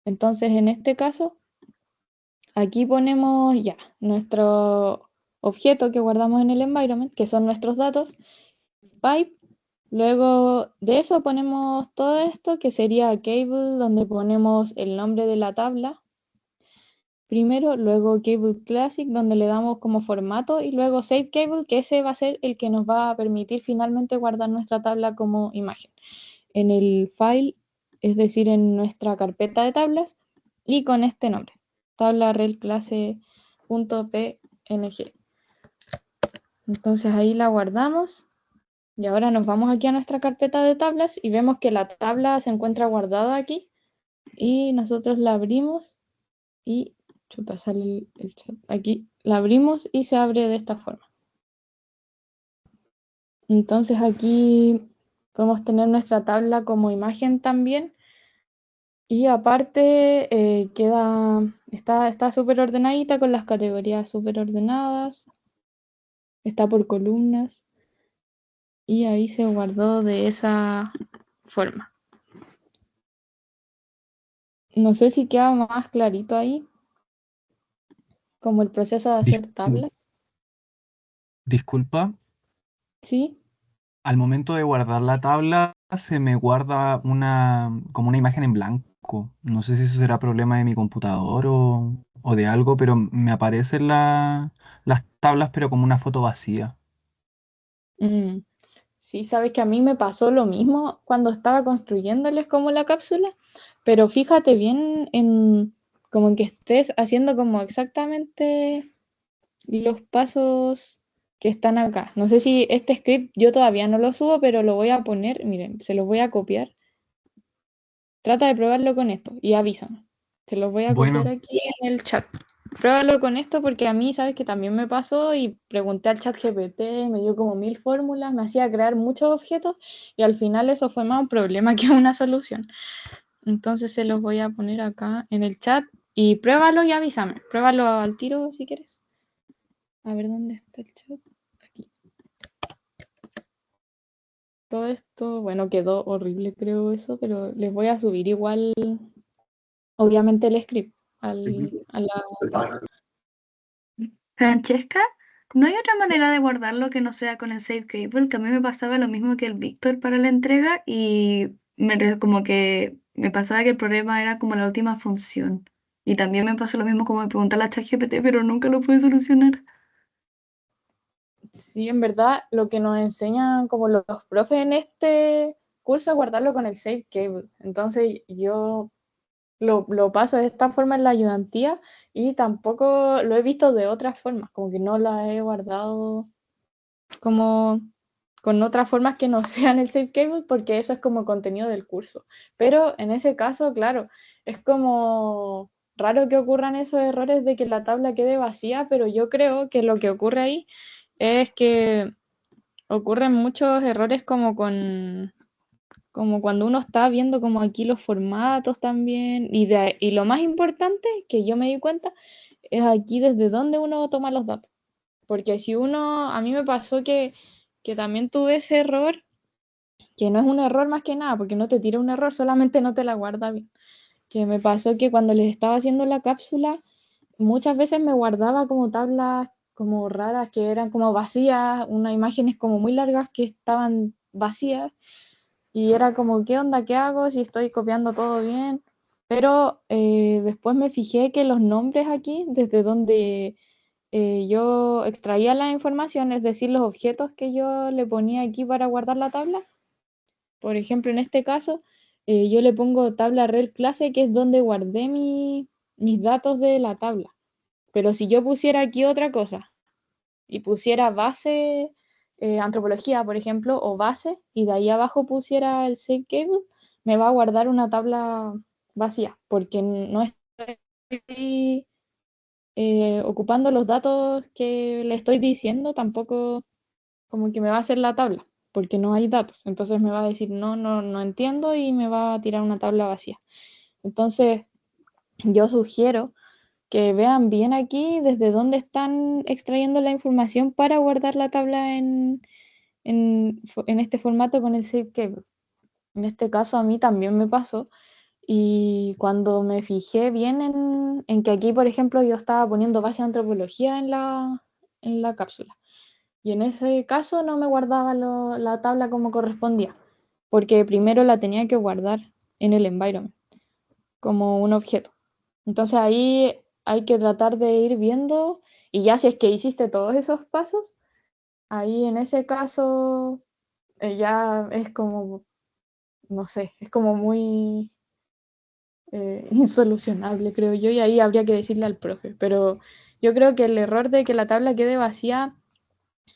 Entonces, en este caso, aquí ponemos ya nuestro objeto que guardamos en el environment, que son nuestros datos, pipe, Luego de eso ponemos todo esto, que sería Cable, donde ponemos el nombre de la tabla primero, luego Cable Classic, donde le damos como formato, y luego Save Cable, que ese va a ser el que nos va a permitir finalmente guardar nuestra tabla como imagen en el file, es decir, en nuestra carpeta de tablas, y con este nombre, tabla rel clase.png. Entonces ahí la guardamos. Y ahora nos vamos aquí a nuestra carpeta de tablas y vemos que la tabla se encuentra guardada aquí y nosotros la abrimos y chuta, sale el chat. Aquí la abrimos y se abre de esta forma. Entonces aquí podemos tener nuestra tabla como imagen también y aparte está súper ordenadita con las categorías súper ordenadas, está por columnas y ahí se guardó de esa forma. No sé si queda más clarito ahí, como el proceso de Dis- hacer tablas, Disculpa, ¿sí? al momento de guardar la tabla se me guarda como una imagen en blanco. No sé si eso será problema de mi computador o de algo, pero me aparecen las tablas, pero como una foto vacía. Mm, sí, sabes que a mí me pasó lo mismo cuando estaba construyéndoles como la cápsula, pero fíjate bien en como en que estés haciendo como exactamente los pasos que están acá. No sé si este script yo todavía no lo subo, pero lo voy a poner, miren, se los voy a copiar. Trata de probarlo con esto y avísame. Se los voy a copiar Bueno, aquí en el chat. Pruébalo con esto porque a mí, sabes que también me pasó y pregunté al chat GPT, me dio como 1000 fórmulas, me hacía crear muchos objetos y al final eso fue más un problema que una solución. Entonces se los voy a poner acá en el chat y pruébalo y avísame. Pruébalo al tiro si quieres. A ver dónde está el chat. Aquí. Todo esto, bueno, quedó horrible creo eso, pero les voy a subir igual, obviamente el script a la tabla. Francesca, ¿no hay otra manera de guardarlo que no sea con el Save Cable? Que a mí me pasaba lo mismo que el Víctor para la entrega y como que me pasaba que el problema era como la última función. Y también me pasó lo mismo como me preguntar a ChatGPT, pero nunca lo pude solucionar. Sí, en verdad, lo que nos enseñan como los profes en este curso es guardarlo con el Save Cable. Entonces yo lo paso de esta forma en la ayudantía y tampoco lo he visto de otras formas, como que no la he guardado como con otras formas que no sean el Save Cable, porque eso es como contenido del curso. Pero en ese caso, claro, es como raro que ocurran esos errores de que la tabla quede vacía, pero yo creo que lo que ocurre ahí es que ocurren muchos errores como cuando uno está viendo como aquí los formatos también, y lo más importante que yo me di cuenta es aquí desde dónde uno toma los datos. Porque si uno, a mí me pasó que también tuve ese error, que no es un error más que nada, porque no te tira un error, solamente no te la guarda bien. Que me pasó que cuando les estaba haciendo la cápsula, muchas veces me guardaba como tablas como raras, que eran como vacías, unas imágenes como muy largas que estaban vacías, y era como, ¿qué onda? ¿Qué hago? Si estoy copiando todo bien. Pero después me fijé que los nombres aquí, desde donde yo extraía la información, es decir, los objetos que yo le ponía aquí para guardar la tabla. Por ejemplo, en este caso, yo le pongo tabla rel clase, que es donde guardé mis datos de la tabla. Pero si yo pusiera aquí otra cosa y pusiera base, antropología, por ejemplo, o base, y de ahí abajo pusiera el save cable, me va a guardar una tabla vacía, porque no estoy ocupando los datos que le estoy diciendo, tampoco como que me va a hacer la tabla, porque no hay datos. Entonces me va a decir, no entiendo y me va a tirar una tabla vacía. Entonces yo sugiero que vean bien aquí desde dónde están extrayendo la información para guardar la tabla en este formato con el save cable. En este caso a mí también me pasó y cuando me fijé bien en que aquí, por ejemplo, yo estaba poniendo base de antropología en la cápsula Y en ese caso no me guardaba la tabla como correspondía, porque primero la tenía que guardar en el environment, como un objeto. Entonces ahí hay que tratar de ir viendo, y ya si es que hiciste todos esos pasos, ahí en ese caso ya es como, no sé, es como muy insolucionable, creo yo, y ahí habría que decirle al profe. Pero yo creo que el error de que la tabla quede vacía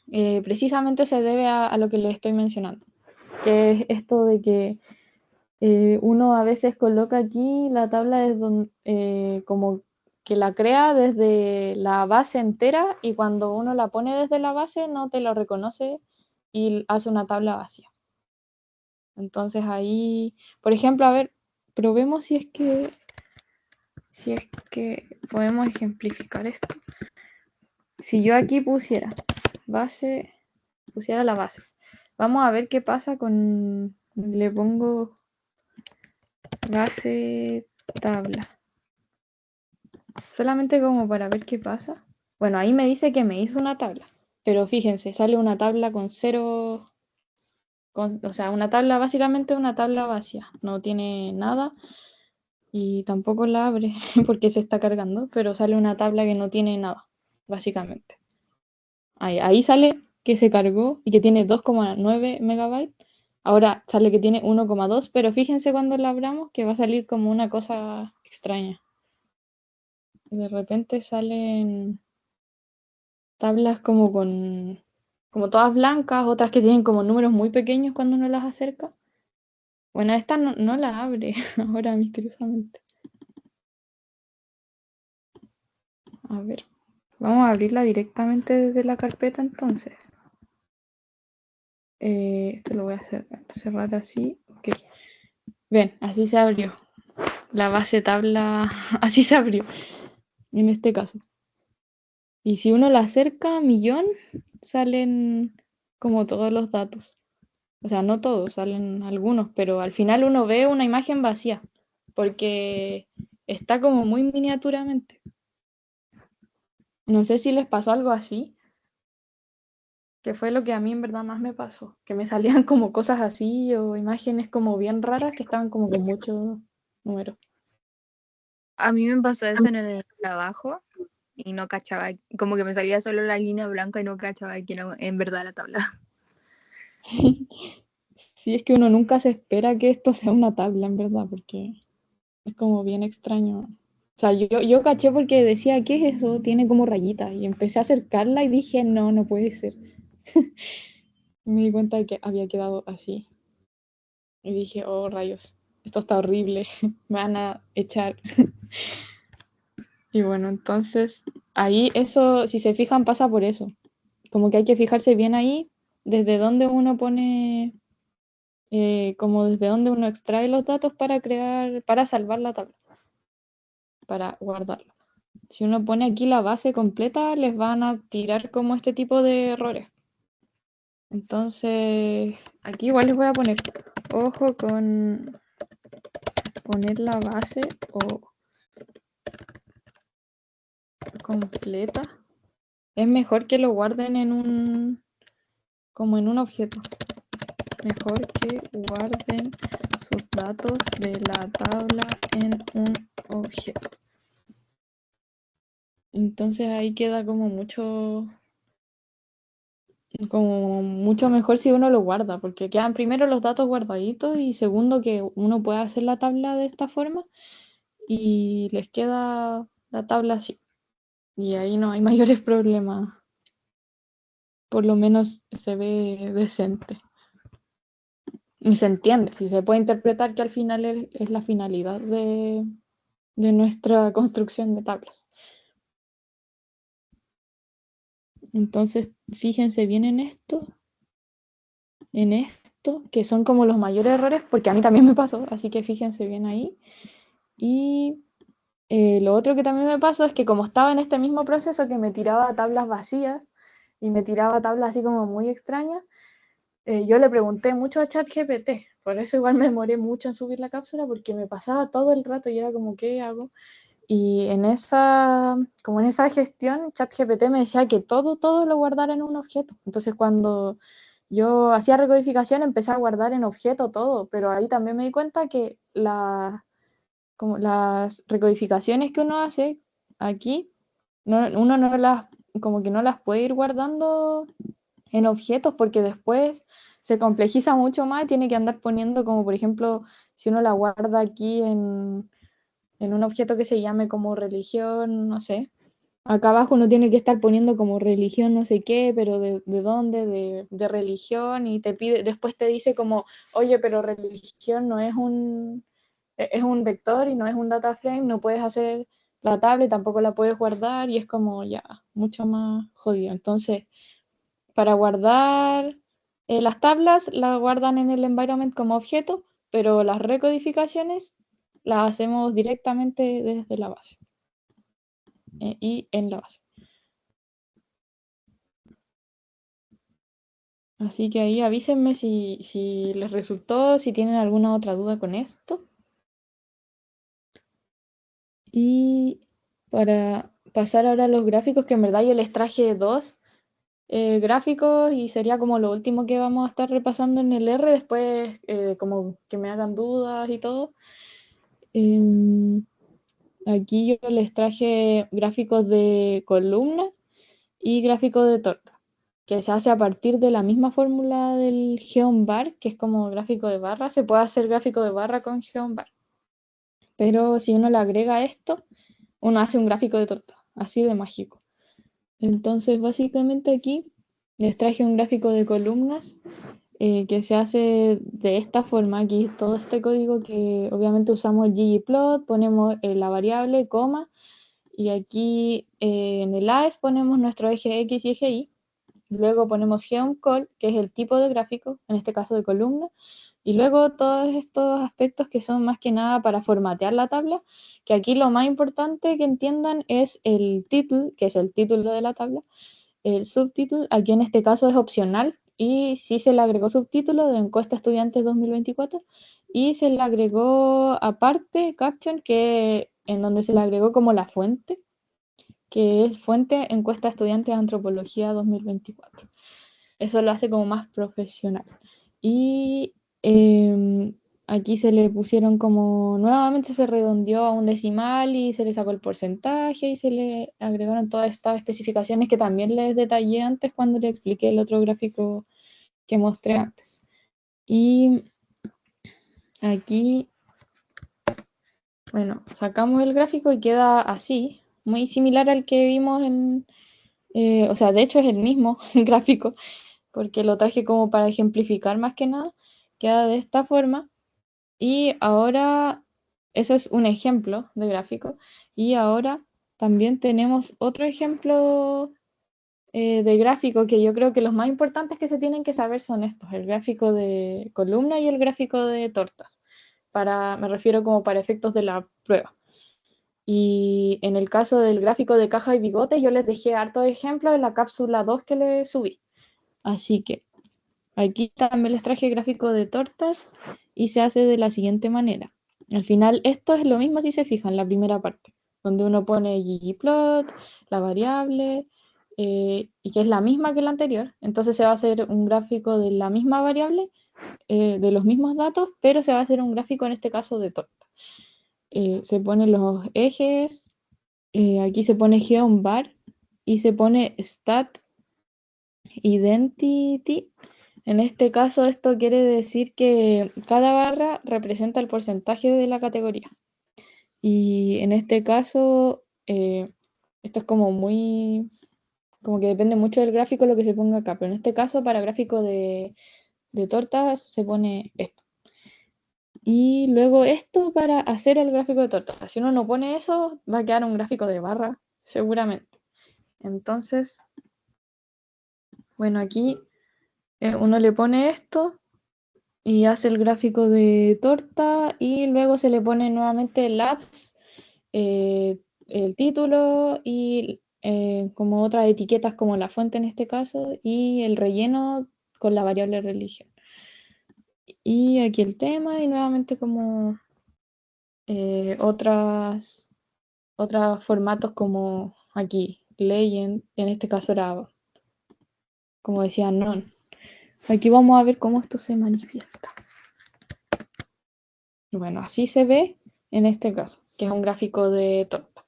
precisamente se debe a lo que le estoy mencionando, que es esto de que uno a veces coloca aquí la tabla es como que la crea desde la base entera y cuando uno la pone desde la base no te lo reconoce y hace una tabla vacía. Entonces ahí, por ejemplo, a ver, probemos si es que podemos ejemplificar esto. Si yo aquí pusiera la base, vamos a ver qué pasa le pongo base tabla, solamente como para ver qué pasa. Bueno, ahí me dice que me hizo una tabla, pero fíjense, sale una tabla con cero, o sea, una tabla, básicamente una tabla vacía, no tiene nada y tampoco la abre porque se está cargando, pero sale una tabla que no tiene nada, básicamente. Ahí sale que se cargó y que tiene 2,9 megabytes. Ahora sale que tiene 1,2, pero fíjense cuando la abramos que va a salir como una cosa extraña. De repente salen tablas como todas blancas, otras que tienen como números muy pequeños cuando uno las acerca. Bueno, esta no la abre ahora misteriosamente. A ver, vamos a abrirla directamente desde la carpeta entonces. Esto lo voy a cerrar así. Ok. Ven, así se abrió. La base tabla así se abrió en este caso. Y si uno la acerca a millón, salen como todos los datos. O sea, no todos, salen algunos, pero al final uno ve una imagen vacía, porque está como muy miniaturamente. No sé si les pasó algo así, que fue lo que a mí en verdad más me pasó, que me salían como cosas así o imágenes como bien raras que estaban como con muchos números. A mí me pasó eso en el trabajo y no cachaba, como que me salía solo la línea blanca y no cachaba que era en verdad la tabla. Sí, es que uno nunca se espera que esto sea una tabla, en verdad, porque es como bien extraño. O sea, yo caché porque decía, ¿qué es eso? Tiene como rayitas. Y empecé a acercarla y dije, no, no puede ser. Me di cuenta de que había quedado así. Y dije, oh, rayos, esto está horrible. Me van a echar. Y bueno, entonces, ahí eso, si se fijan, pasa por eso. Como que hay que fijarse bien ahí, desde dónde uno pone, como desde dónde uno extrae los datos para salvar la tabla, para guardarla. Si uno pone aquí la base completa, les van a tirar como este tipo de errores. Entonces, aquí igual les voy a poner, ojo con poner la base o completa. Es mejor que lo guarden como en un objeto. Mejor que guarden sus datos de la tabla en un objeto. Entonces ahí queda como mucho mejor si uno lo guarda, porque quedan primero los datos guardaditos y segundo que uno puede hacer la tabla de esta forma y les queda la tabla así. Y ahí no hay mayores problemas, por lo menos se ve decente. Y se entiende, y se puede interpretar que al final es la finalidad de nuestra construcción de tablas. Entonces, fíjense bien en esto, que son como los mayores errores, porque a mí también me pasó, así que fíjense bien ahí. Y lo otro que también me pasó es que como estaba en este mismo proceso que me tiraba tablas vacías y me tiraba tablas así como muy extrañas, yo le pregunté mucho a ChatGPT, por eso igual me demoré mucho en subir la cápsula porque me pasaba todo el rato y era como, ¿qué hago? Y como en esa gestión, ChatGPT me decía que todo lo guardara en un objeto. Entonces cuando yo hacía recodificación empecé a guardar en objeto todo, pero ahí también me di cuenta que como las recodificaciones que uno hace aquí, uno no las, como que no las puede ir guardando en objetos porque después se complejiza mucho más y tiene que andar poniendo como por ejemplo, si uno la guarda aquí en un objeto que se llame como religión, no sé. Acá abajo uno tiene que estar poniendo como religión no sé qué, pero de dónde, de religión, y te pide, después te dice como, oye, pero religión no es es un vector y no es un data frame, no puedes hacer la tabla y tampoco la puedes guardar, y es como ya, mucho más jodido. Entonces, para guardar las tablas, las guardan en el environment como objeto, pero las recodificaciones las hacemos directamente desde la base y en la base. Así que ahí avísenme si les resultó, si tienen alguna otra duda con esto. Y para pasar ahora a los gráficos, que en verdad yo les traje dos gráficos y sería como lo último que vamos a estar repasando en el R, después como que me hagan dudas y todo. Aquí yo les traje gráficos de columnas y gráficos de torta, que se hace a partir de la misma fórmula del GeoMBar, que es como gráfico de barra. Se puede hacer gráfico de barra con GeoMBar, pero si uno le agrega esto, uno hace un gráfico de torta, así de mágico. Entonces, básicamente aquí les traje un gráfico de columnas que se hace de esta forma. Aquí todo este código que obviamente usamos el ggplot, ponemos la variable, coma, y aquí en el AES ponemos nuestro eje X y eje Y. Luego ponemos geoncall, que es el tipo de gráfico, en este caso de columna, y luego todos estos aspectos que son más que nada para formatear la tabla, que aquí lo más importante que entiendan es el título, que es el título de la tabla. El subtítulo, aquí en este caso es opcional, y sí se le agregó subtítulo de encuesta estudiantes 2024, y se le agregó aparte caption, que en donde se le agregó como la fuente, que es fuente encuesta estudiantes antropología 2024. Eso lo hace como más profesional. Y aquí se le pusieron como, nuevamente se redondeó a un decimal y se le sacó el porcentaje y se le agregaron todas estas especificaciones que también les detallé antes cuando le expliqué el otro gráfico que mostré antes. Y aquí, bueno, sacamos el gráfico y queda así, muy similar al que vimos o sea, de hecho es el mismo gráfico, porque lo traje como para ejemplificar más que nada. Queda de esta forma. Y ahora, eso es un ejemplo de gráfico. Y ahora también tenemos otro ejemplo de gráfico, que yo creo que los más importantes que se tienen que saber son estos, el gráfico de columna y el gráfico de tortas. Me refiero como para efectos de la prueba. Y en el caso del gráfico de caja y bigotes, yo les dejé hartos ejemplos en la cápsula 2 que les subí. Así que aquí también les traje gráfico de tortas y se hace de la siguiente manera. Al final, esto es lo mismo si se fijan, la primera parte, donde uno pone ggplot, la variable, y que es la misma que la anterior. Entonces se va a hacer un gráfico de la misma variable, de los mismos datos, pero se va a hacer un gráfico en este caso de torta. Se ponen los ejes, aquí se pone geonvar y se pone stat identity. En este caso, esto quiere decir que cada barra representa el porcentaje de la categoría. Y en este caso, esto es como que depende mucho del gráfico lo que se ponga acá. Pero en este caso, para gráfico de tortas, se pone esto. Y luego esto para hacer el gráfico de tortas. Si uno no pone eso, va a quedar un gráfico de barra, seguramente. Entonces, bueno, aquí uno le pone esto y hace el gráfico de torta y luego se le pone nuevamente labs, el título y como otras etiquetas como la fuente en este caso y el relleno con la variable religión. Y aquí el tema y nuevamente como otras otros formatos como aquí, Legend, en este caso era, como decía, non. Aquí vamos a ver cómo esto se manifiesta. Bueno, así se ve en este caso, que es un gráfico de torta.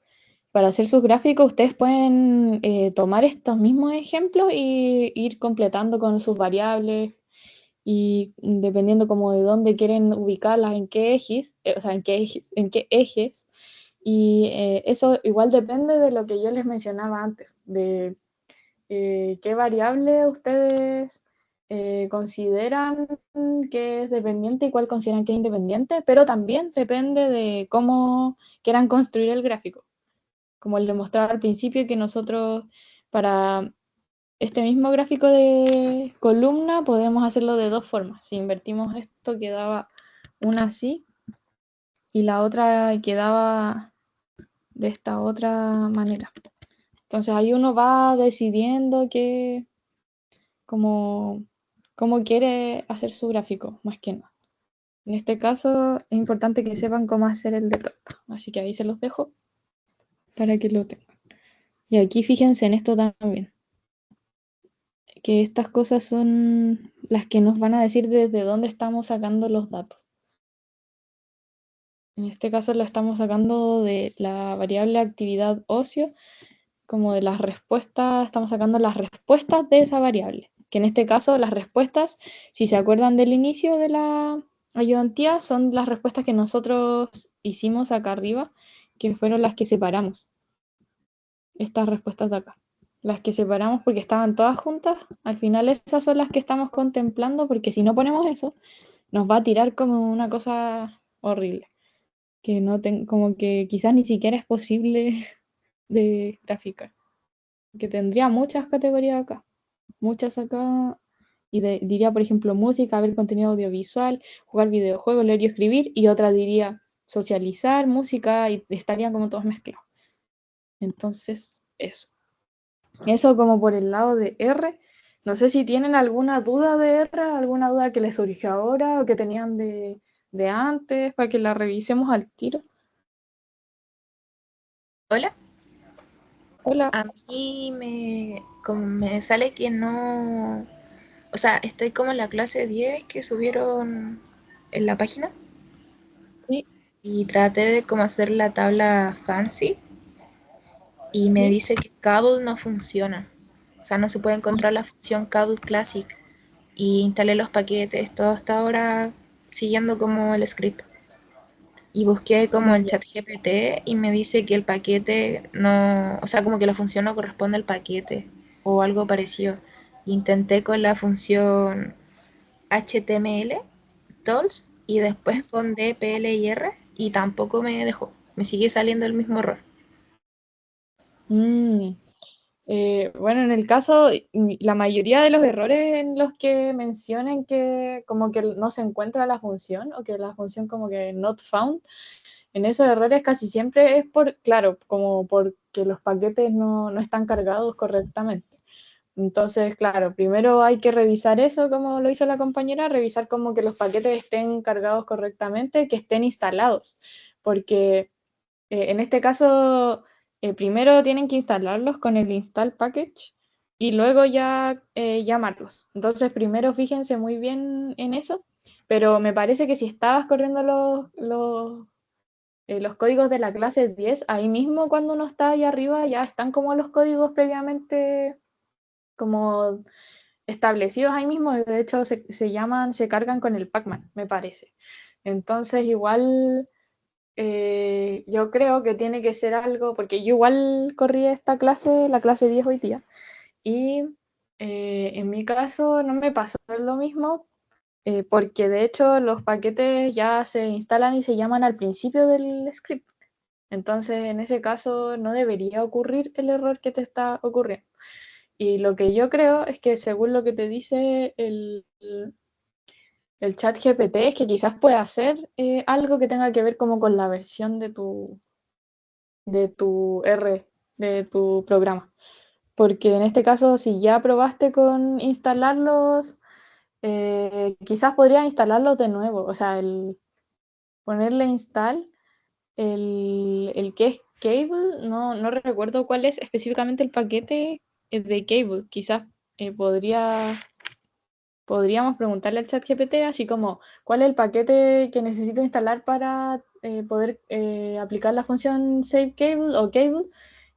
Para hacer sus gráficos, ustedes pueden tomar estos mismos ejemplos y ir completando con sus variables y dependiendo como de dónde quieren ubicarlas, en qué ejes, o sea, en qué ejes. Y eso igual depende de lo que yo les mencionaba antes, de qué variable ustedes consideran que es dependiente y cuál consideran que es independiente, pero también depende de cómo quieran construir el gráfico. Como les mostraba al principio, que nosotros para este mismo gráfico de columna podemos hacerlo de dos formas. Si invertimos esto, quedaba una así y la otra quedaba de esta otra manera. Entonces ahí uno va decidiendo cómo, cómo quiere hacer su gráfico, más que nada. En este caso es importante que sepan cómo hacer el de torta, así que ahí se los dejo para que lo tengan. Y aquí fíjense en esto también, que estas cosas son las que nos van a decir desde dónde estamos sacando los datos. En este caso lo estamos sacando de la variable actividad ocio, como de las respuestas, estamos sacando las respuestas de esa variable, que en este caso las respuestas, si se acuerdan del inicio de la ayudantía, son las respuestas que nosotros hicimos acá arriba, que fueron las que separamos, estas respuestas de acá. Las que separamos porque estaban todas juntas, al final esas son las que estamos contemplando, porque si no ponemos eso, nos va a tirar como una cosa horrible, que no como que quizás ni siquiera es posible de graficar, que tendría muchas categorías acá, muchas acá, y diría, por ejemplo, música, ver contenido audiovisual, jugar videojuegos, leer y escribir, y otra diría socializar, música, y estarían como todos mezclados. Entonces, eso. Eso como por el lado de R. No sé si tienen alguna duda de R, alguna duda que les surgió ahora o que tenían de antes, para que la revisemos al tiro. Hola, Hola. a mí como me sale que no, o sea, estoy como en la clase 10 que subieron en la página Sí, y traté de como hacer la tabla fancy y me sí. dice que Cable no funciona, o sea, no se puede encontrar la función Cable Classic y instalé los paquetes, todo hasta ahora siguiendo como el script. Y busqué como en Ya. ChatGPT y me dice que el paquete no, o sea, como que la función no corresponde al paquete o algo parecido. Intenté con la función HTML, tools, y después con dplyr y tampoco me dejó. Me sigue saliendo el mismo error. Mm, bueno, en el caso, la mayoría de los errores en los que mencionen que como que no se encuentra la función o que la función como que not found, en esos errores casi siempre es por, claro, como porque los paquetes no están cargados correctamente. Entonces, claro, primero hay que revisar eso como lo hizo la compañera, revisar como que los paquetes estén cargados correctamente, que estén instalados, porque en este caso, primero tienen que instalarlos con el install package y luego ya llamarlos. Entonces, primero fíjense muy bien en eso, pero me parece que si estabas corriendo los códigos de la clase 10, ahí mismo cuando uno está ahí arriba ya están como los códigos previamente como establecidos ahí mismo, de hecho se cargan con el Pacman, me parece. Entonces, igual yo creo que tiene que ser algo, porque yo igual corrí esta clase, la clase 10 hoy día, y en mi caso no me pasó lo mismo, porque de hecho los paquetes ya se instalan y se llaman al principio del script. Entonces, en ese caso no debería ocurrir el error que te está ocurriendo. Y lo que yo creo es que según lo que te dice el chat GPT, es que quizás pueda hacer algo que tenga que ver como con la versión de tu R, de tu programa. Porque en este caso, si ya probaste con instalarlos, quizás podría instalarlos de nuevo. O sea, ponerle install, el que Cable, no recuerdo cuál es específicamente el paquete de Cable. Quizás podríamos preguntarle al ChatGPT, así como, ¿cuál es el paquete que necesito instalar para poder aplicar la función Save Cable o Cable?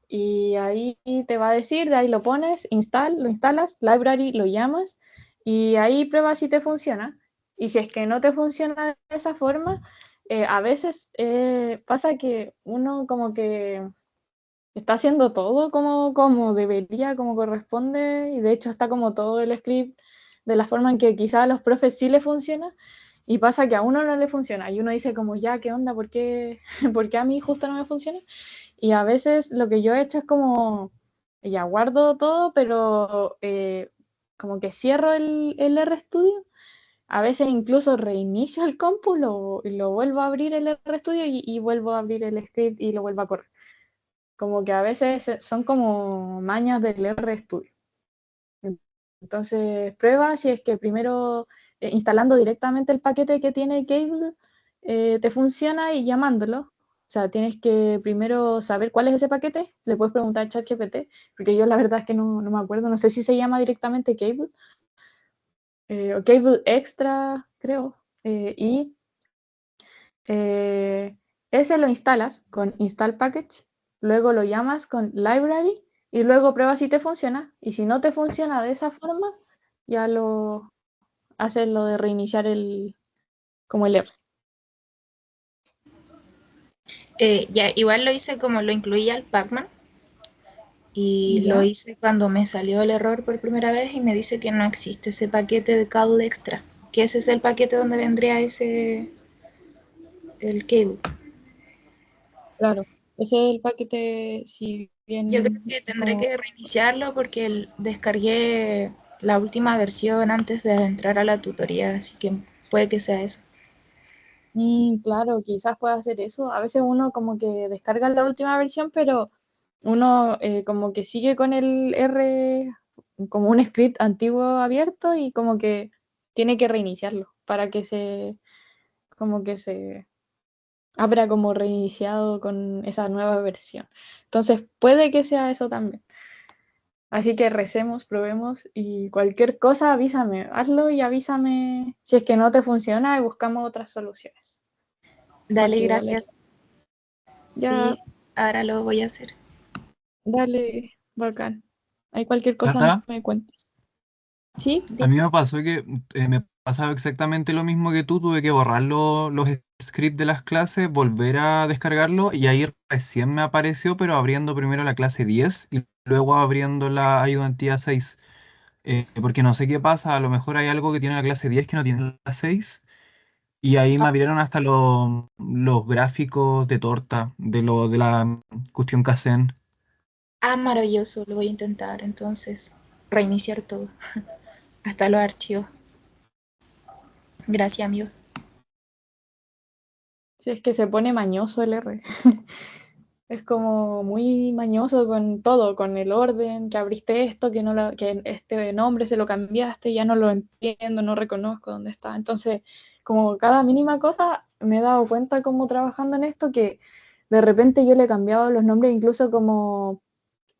Y ahí te va a decir, de ahí lo pones, lo instalas, library, lo llamas, y ahí pruebas si te funciona. Y si es que no te funciona de esa forma, a veces pasa que uno como que está haciendo todo como debería, como corresponde, y de hecho está como todo el script de la forma en que quizás a los profes sí le funciona, y pasa que a uno no le funciona, y uno dice como, ya, ¿qué onda? ¿Por qué, ¿por qué a mí justo no me funciona? Y a veces lo que yo he hecho es como, ya guardo todo, pero como que cierro el RStudio. A veces incluso reinicio el compu y lo vuelvo a abrir el RStudio y vuelvo a abrir el script y lo vuelvo a correr. Como que a veces son como mañas del RStudio. Entonces prueba si es que primero instalando directamente el paquete que tiene Cable te funciona y llamándolo. O sea, tienes que primero saber cuál es ese paquete, le puedes preguntar a ChatGPT, porque yo la verdad es que no me acuerdo, no sé si se llama directamente Cable o Cable Extra, creo. Y ese lo instalas con Install Package, luego lo llamas con Library y luego pruebas si te funciona. Y si no te funciona de esa forma, ya lo haces lo de reiniciar como el R. Ya, igual lo hice como lo incluía el Pacman y lo ¿Ya? hice cuando me salió el error por primera vez y me dice que no existe ese paquete de cable extra, que ese es el paquete donde vendría el cable. Claro. Ese es el paquete, si Yo creo bien que tendré como... que reiniciarlo porque descargué la última versión antes de entrar a la tutoría, así que puede que sea eso. claro, quizás pueda hacer eso. A veces uno como que descarga la última versión, pero uno como que sigue con el R como un script antiguo abierto y como que tiene que reiniciarlo para que como que se abra como reiniciado con esa nueva versión. Entonces puede que sea eso también. Así que recemos, probemos y cualquier cosa avísame, hazlo y avísame si es que no te funciona y buscamos otras soluciones. Dale, Porque dale, gracias. ya, Sí, ahora lo voy a hacer. dale, bacán. Hay cualquier cosa Cata, me cuentas. ¿Sí? a mí me pasó que me pasaba exactamente lo mismo que tú, tuve que borrar los scripts de las clases, volver a descargarlo y ahí recién me apareció, pero abriendo primero la clase 10 y luego abriendo la ayudantía 6. Porque no sé qué pasa, a lo mejor hay algo que tiene la clase 10 que no tiene la 6 y ahí me abrieron hasta los gráficos de torta de la cuestión Kaizen. Ah, maravilloso, lo voy a intentar entonces. Reiniciar todo, hasta los archivos. Gracias, amigo. Si es que se pone mañoso el R. Es como muy mañoso con todo, con el orden, que abriste esto, que este nombre se lo cambiaste, ya no lo entiendo, no reconozco dónde está. Entonces, como cada mínima cosa, me he dado cuenta como trabajando en esto que de repente yo le he cambiado los nombres, incluso como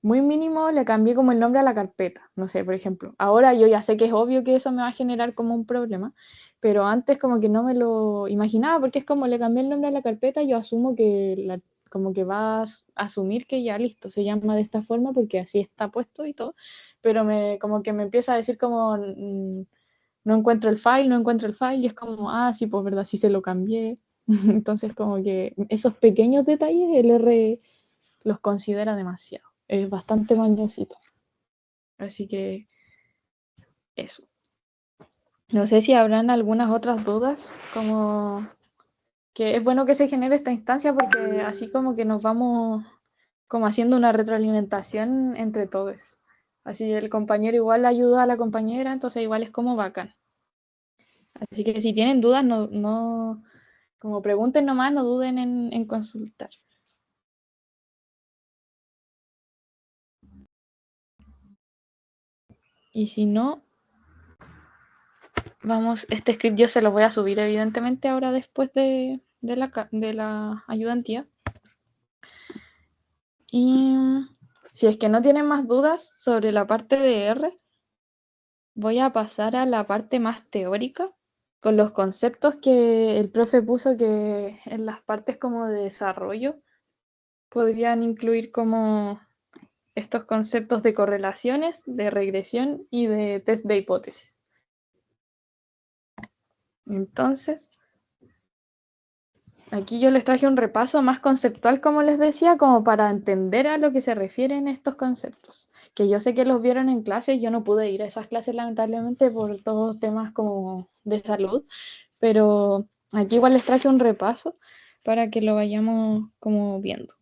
muy mínimo, le cambié como el nombre a la carpeta. No sé, por ejemplo. Ahora yo ya sé que es obvio que eso me va a generar como un problema, pero antes como que no me lo imaginaba, porque es como le cambié el nombre a la carpeta, yo asumo que como que va a asumir que ya listo, se llama de esta forma porque así está puesto y todo, pero como que me empieza a decir como no encuentro el file, no encuentro el file, y es como, ah, sí, pues verdad, sí se lo cambié. Entonces como que esos pequeños detalles el R los considera demasiado. Es bastante mañosito. Así que eso. No sé si habrán algunas otras dudas, como que es bueno que se genere esta instancia porque así como que nos vamos como haciendo una retroalimentación entre todos. Así el compañero igual ayuda a la compañera, entonces igual es como bacán. Así que si tienen dudas, como pregunten nomás, no duden en consultar. Y si no, vamos, este script yo se lo voy a subir evidentemente ahora después de la ayudantía. Y si es que no tienen más dudas sobre la parte de R, voy a pasar a la parte más teórica, con los conceptos que el profe puso que en las partes como de desarrollo podrían incluir como estos conceptos de correlaciones, de regresión y de test de hipótesis. Entonces, aquí yo les traje un repaso más conceptual, como les decía, como para entender a lo que se refieren estos conceptos, que yo sé que los vieron en clases, yo no pude ir a esas clases lamentablemente por todos temas como de salud, pero aquí igual les traje un repaso para que lo vayamos como viendo.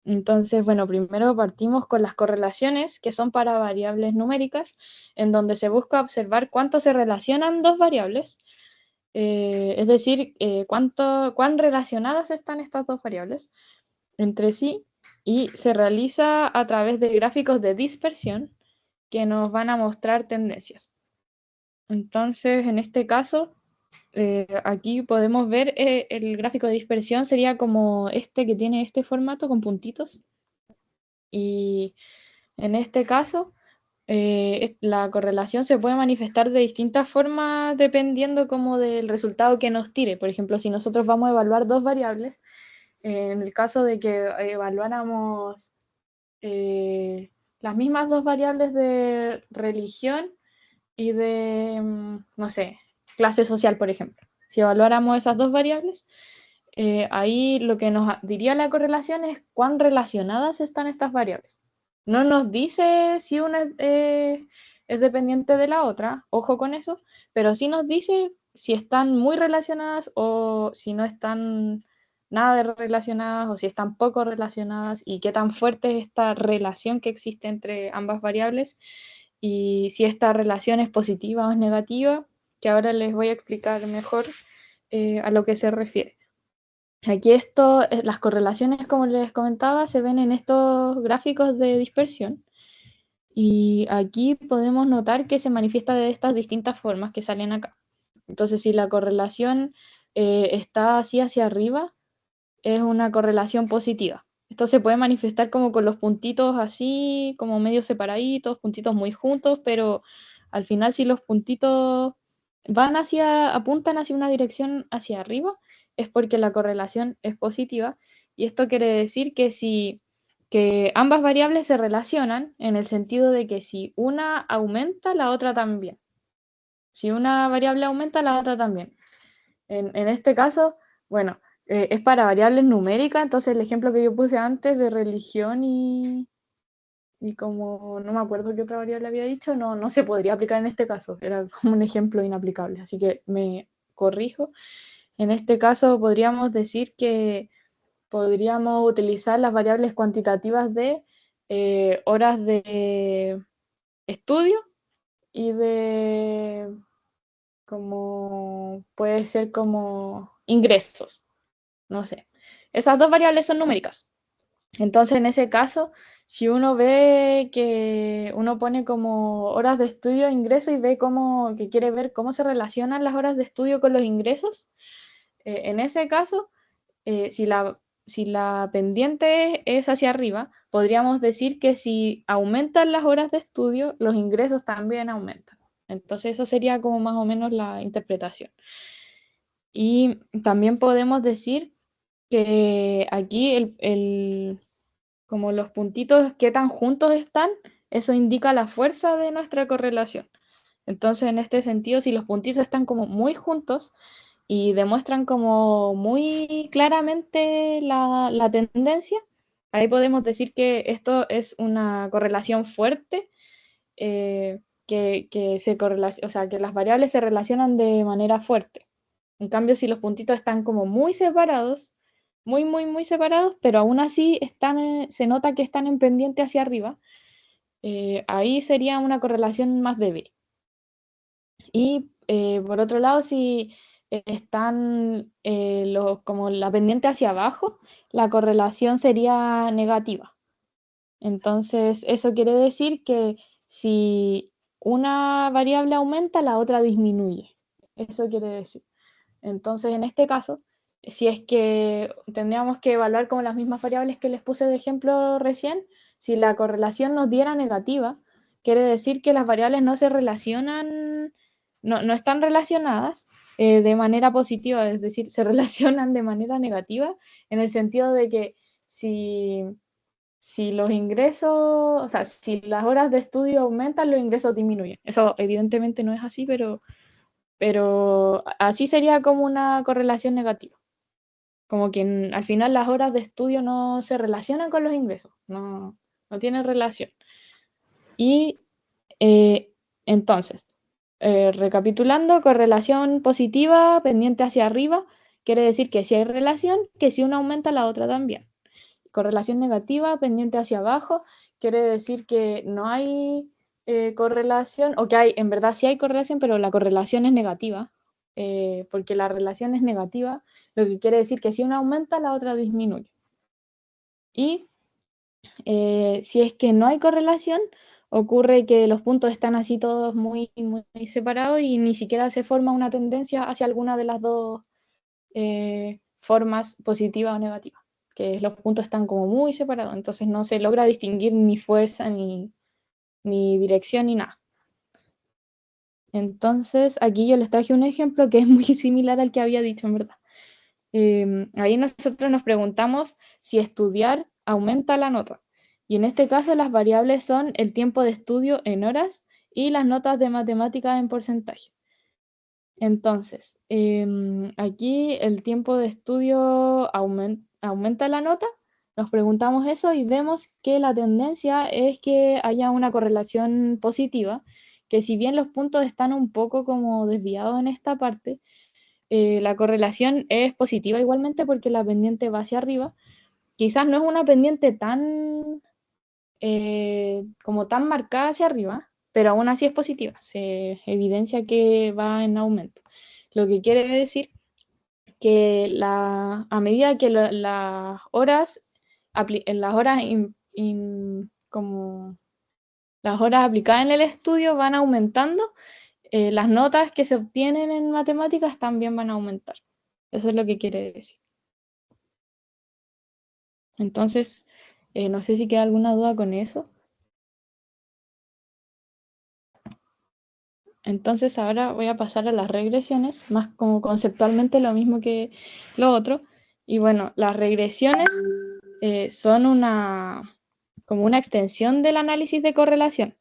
Entonces, bueno, primero partimos con las correlaciones, que son para variables numéricas, en donde se busca observar cuánto se relacionan dos variables, es decir, cuán relacionadas están estas dos variables entre sí, y se realiza a través de gráficos de dispersión que nos van a mostrar tendencias. Entonces, en este caso, aquí podemos ver el gráfico de dispersión sería como este que tiene este formato con puntitos. Y en este caso, la correlación se puede manifestar de distintas formas dependiendo como del resultado que nos tire. Por ejemplo, si nosotros vamos a evaluar dos variables, en el caso de que evaluáramos las mismas dos variables de religión y de, no sé, clase social, por ejemplo. Si evaluáramos esas dos variables, ahí lo que nos diría la correlación es cuán relacionadas están estas variables. No nos dice si una es dependiente de la otra, ojo con eso, pero sí nos dice si están muy relacionadas o si no están nada relacionadas o si están poco relacionadas y qué tan fuerte es esta relación que existe entre ambas variables y si esta relación es positiva o es negativa, que ahora les voy a explicar mejor a lo que se refiere. Aquí las correlaciones, como les comentaba, se ven en estos gráficos de dispersión y aquí podemos notar que se manifiesta de estas distintas formas que salen acá. Entonces, si la correlación está así hacia arriba, es una correlación positiva. Esto se puede manifestar como con los puntitos así, como medio separaditos, puntitos muy juntos, pero al final si los puntitos apuntan hacia una dirección hacia arriba, es porque la correlación es positiva. Y esto quiere decir que ambas variables se relacionan en el sentido de que si una aumenta, la otra también. Si una variable aumenta, la otra también. En este caso, bueno, es para variables numéricas, entonces el ejemplo que yo puse antes de religión y como no me acuerdo qué otra variable había dicho, no se podría aplicar en este caso, era como un ejemplo inaplicable, así que me corrijo. En este caso podríamos decir que podríamos utilizar las variables cuantitativas de horas de estudio y de como puede ser como ingresos, no sé. Esas dos variables son numéricas. Entonces, en ese caso, si uno ve que uno pone como horas de estudio e ingreso y ve que quiere ver cómo se relacionan las horas de estudio con los ingresos, en ese caso, si la pendiente es hacia arriba, podríamos decir que si aumentan las horas de estudio, los ingresos también aumentan. Entonces, eso sería como más o menos la interpretación. Y también podemos decir que aquí como los puntitos qué tan juntos están, eso indica la fuerza de nuestra correlación. Entonces, en este sentido, si los puntitos están como muy juntos y demuestran como muy claramente la tendencia, ahí podemos decir que esto es una correlación fuerte, o sea, que las variables se relacionan de manera fuerte. En cambio, si los puntitos están como muy separados, muy separados, pero aún así se nota que están en pendiente hacia arriba, ahí sería una correlación más débil. Y por otro lado, si están como la pendiente hacia abajo, la correlación sería negativa. Entonces, eso quiere decir que si una variable aumenta, la otra disminuye. Eso quiere decir. Entonces, en este caso, si es que tendríamos que evaluar como las mismas variables que les puse de ejemplo recién, si la correlación nos diera negativa, quiere decir que las variables no se relacionan, no están relacionadas de manera positiva, es decir, se relacionan de manera negativa, en el sentido de que si los ingresos, o sea, si las horas de estudio aumentan, los ingresos disminuyen. Eso evidentemente no es así, pero así sería como una correlación negativa. Como que al final las horas de estudio no se relacionan con los ingresos, no tienen relación. Y entonces, recapitulando, correlación positiva pendiente hacia arriba, quiere decir que si hay relación, que si una aumenta, la otra también. Correlación negativa pendiente hacia abajo, quiere decir que no hay correlación, o que hay, en verdad sí hay correlación, pero la correlación es negativa, porque la relación es negativa, lo que quiere decir que si una aumenta, la otra disminuye. Y si es que no hay correlación, ocurre que los puntos están así todos muy, muy separados y ni siquiera se forma una tendencia hacia alguna de las dos formas, positiva o negativa, que los puntos están como muy separados, entonces no se logra distinguir ni fuerza, ni dirección, ni nada. Entonces aquí yo les traje un ejemplo que es muy similar al que había dicho, en verdad. Ahí nosotros nos preguntamos si estudiar aumenta la nota. Y en este caso las variables son el tiempo de estudio en horas y las notas de matemáticas en porcentaje. Entonces, aquí el tiempo de estudio aumenta la nota. Nos preguntamos eso y vemos que la tendencia es que haya una correlación positiva, que si bien los puntos están un poco como desviados en esta parte, la correlación es positiva igualmente porque la pendiente va hacia arriba. Quizás no es una pendiente tan como tan marcada hacia arriba, pero aún así es positiva. Se evidencia que va en aumento. Lo que quiere decir que a medida que las horas, como las horas aplicadas en el estudio van aumentando, las notas que se obtienen en matemáticas también van a aumentar. Eso es lo que quiere decir. Entonces, no sé si queda alguna duda con eso. Entonces ahora voy a pasar a las regresiones, más como conceptualmente lo mismo que lo otro. Y bueno, las regresiones son como una extensión del análisis de correlación.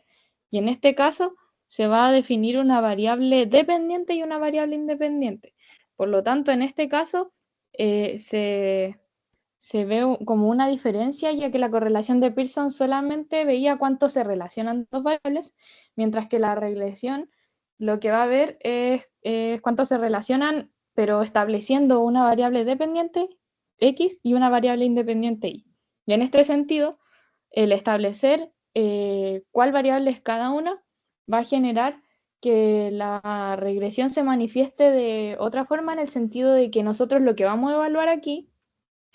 Y en este caso se va a definir una variable dependiente y una variable independiente. Por lo tanto, en este caso se ve como una diferencia, ya que la correlación de Pearson solamente veía cuánto se relacionan dos variables, mientras que la regresión lo que va a ver es cuánto se relacionan, pero estableciendo una variable dependiente X y una variable independiente Y. Y en este sentido, el establecer cuál variable es cada una va a generar que la regresión se manifieste de otra forma, en el sentido de que nosotros lo que vamos a evaluar aquí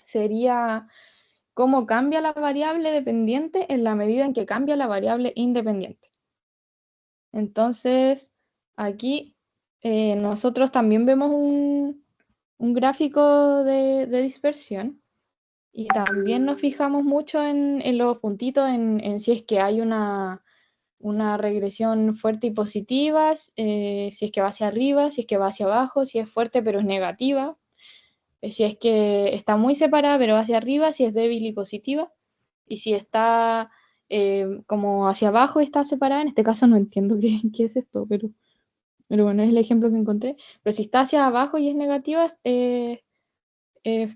sería cómo cambia la variable dependiente en la medida en que cambia la variable independiente. Entonces, aquí nosotros también vemos un gráfico de dispersión y también nos fijamos mucho en los puntitos, en si es que hay una regresión fuerte y positiva, si es que va hacia arriba, si es que va hacia abajo, si es fuerte pero es negativa, si es que está muy separada pero hacia arriba, si es débil y positiva, y si está como hacia abajo y está separada. En este caso no entiendo qué es esto, pero bueno, es el ejemplo que encontré. Pero si está hacia abajo y es negativa, es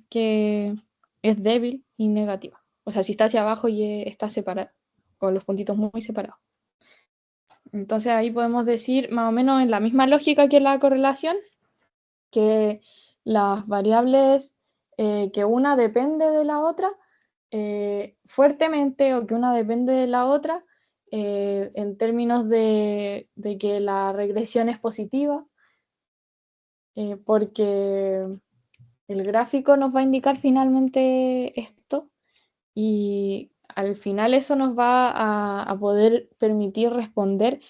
que es débil y negativa. O sea, si está hacia abajo y está separada, con los puntitos muy separados. Entonces ahí podemos decir, más o menos en la misma lógica que la correlación, que las variables, que una depende de la otra fuertemente, o que una depende de la otra en términos de que la regresión es positiva, porque el gráfico nos va a indicar finalmente esto, y al final eso nos va a poder permitir responder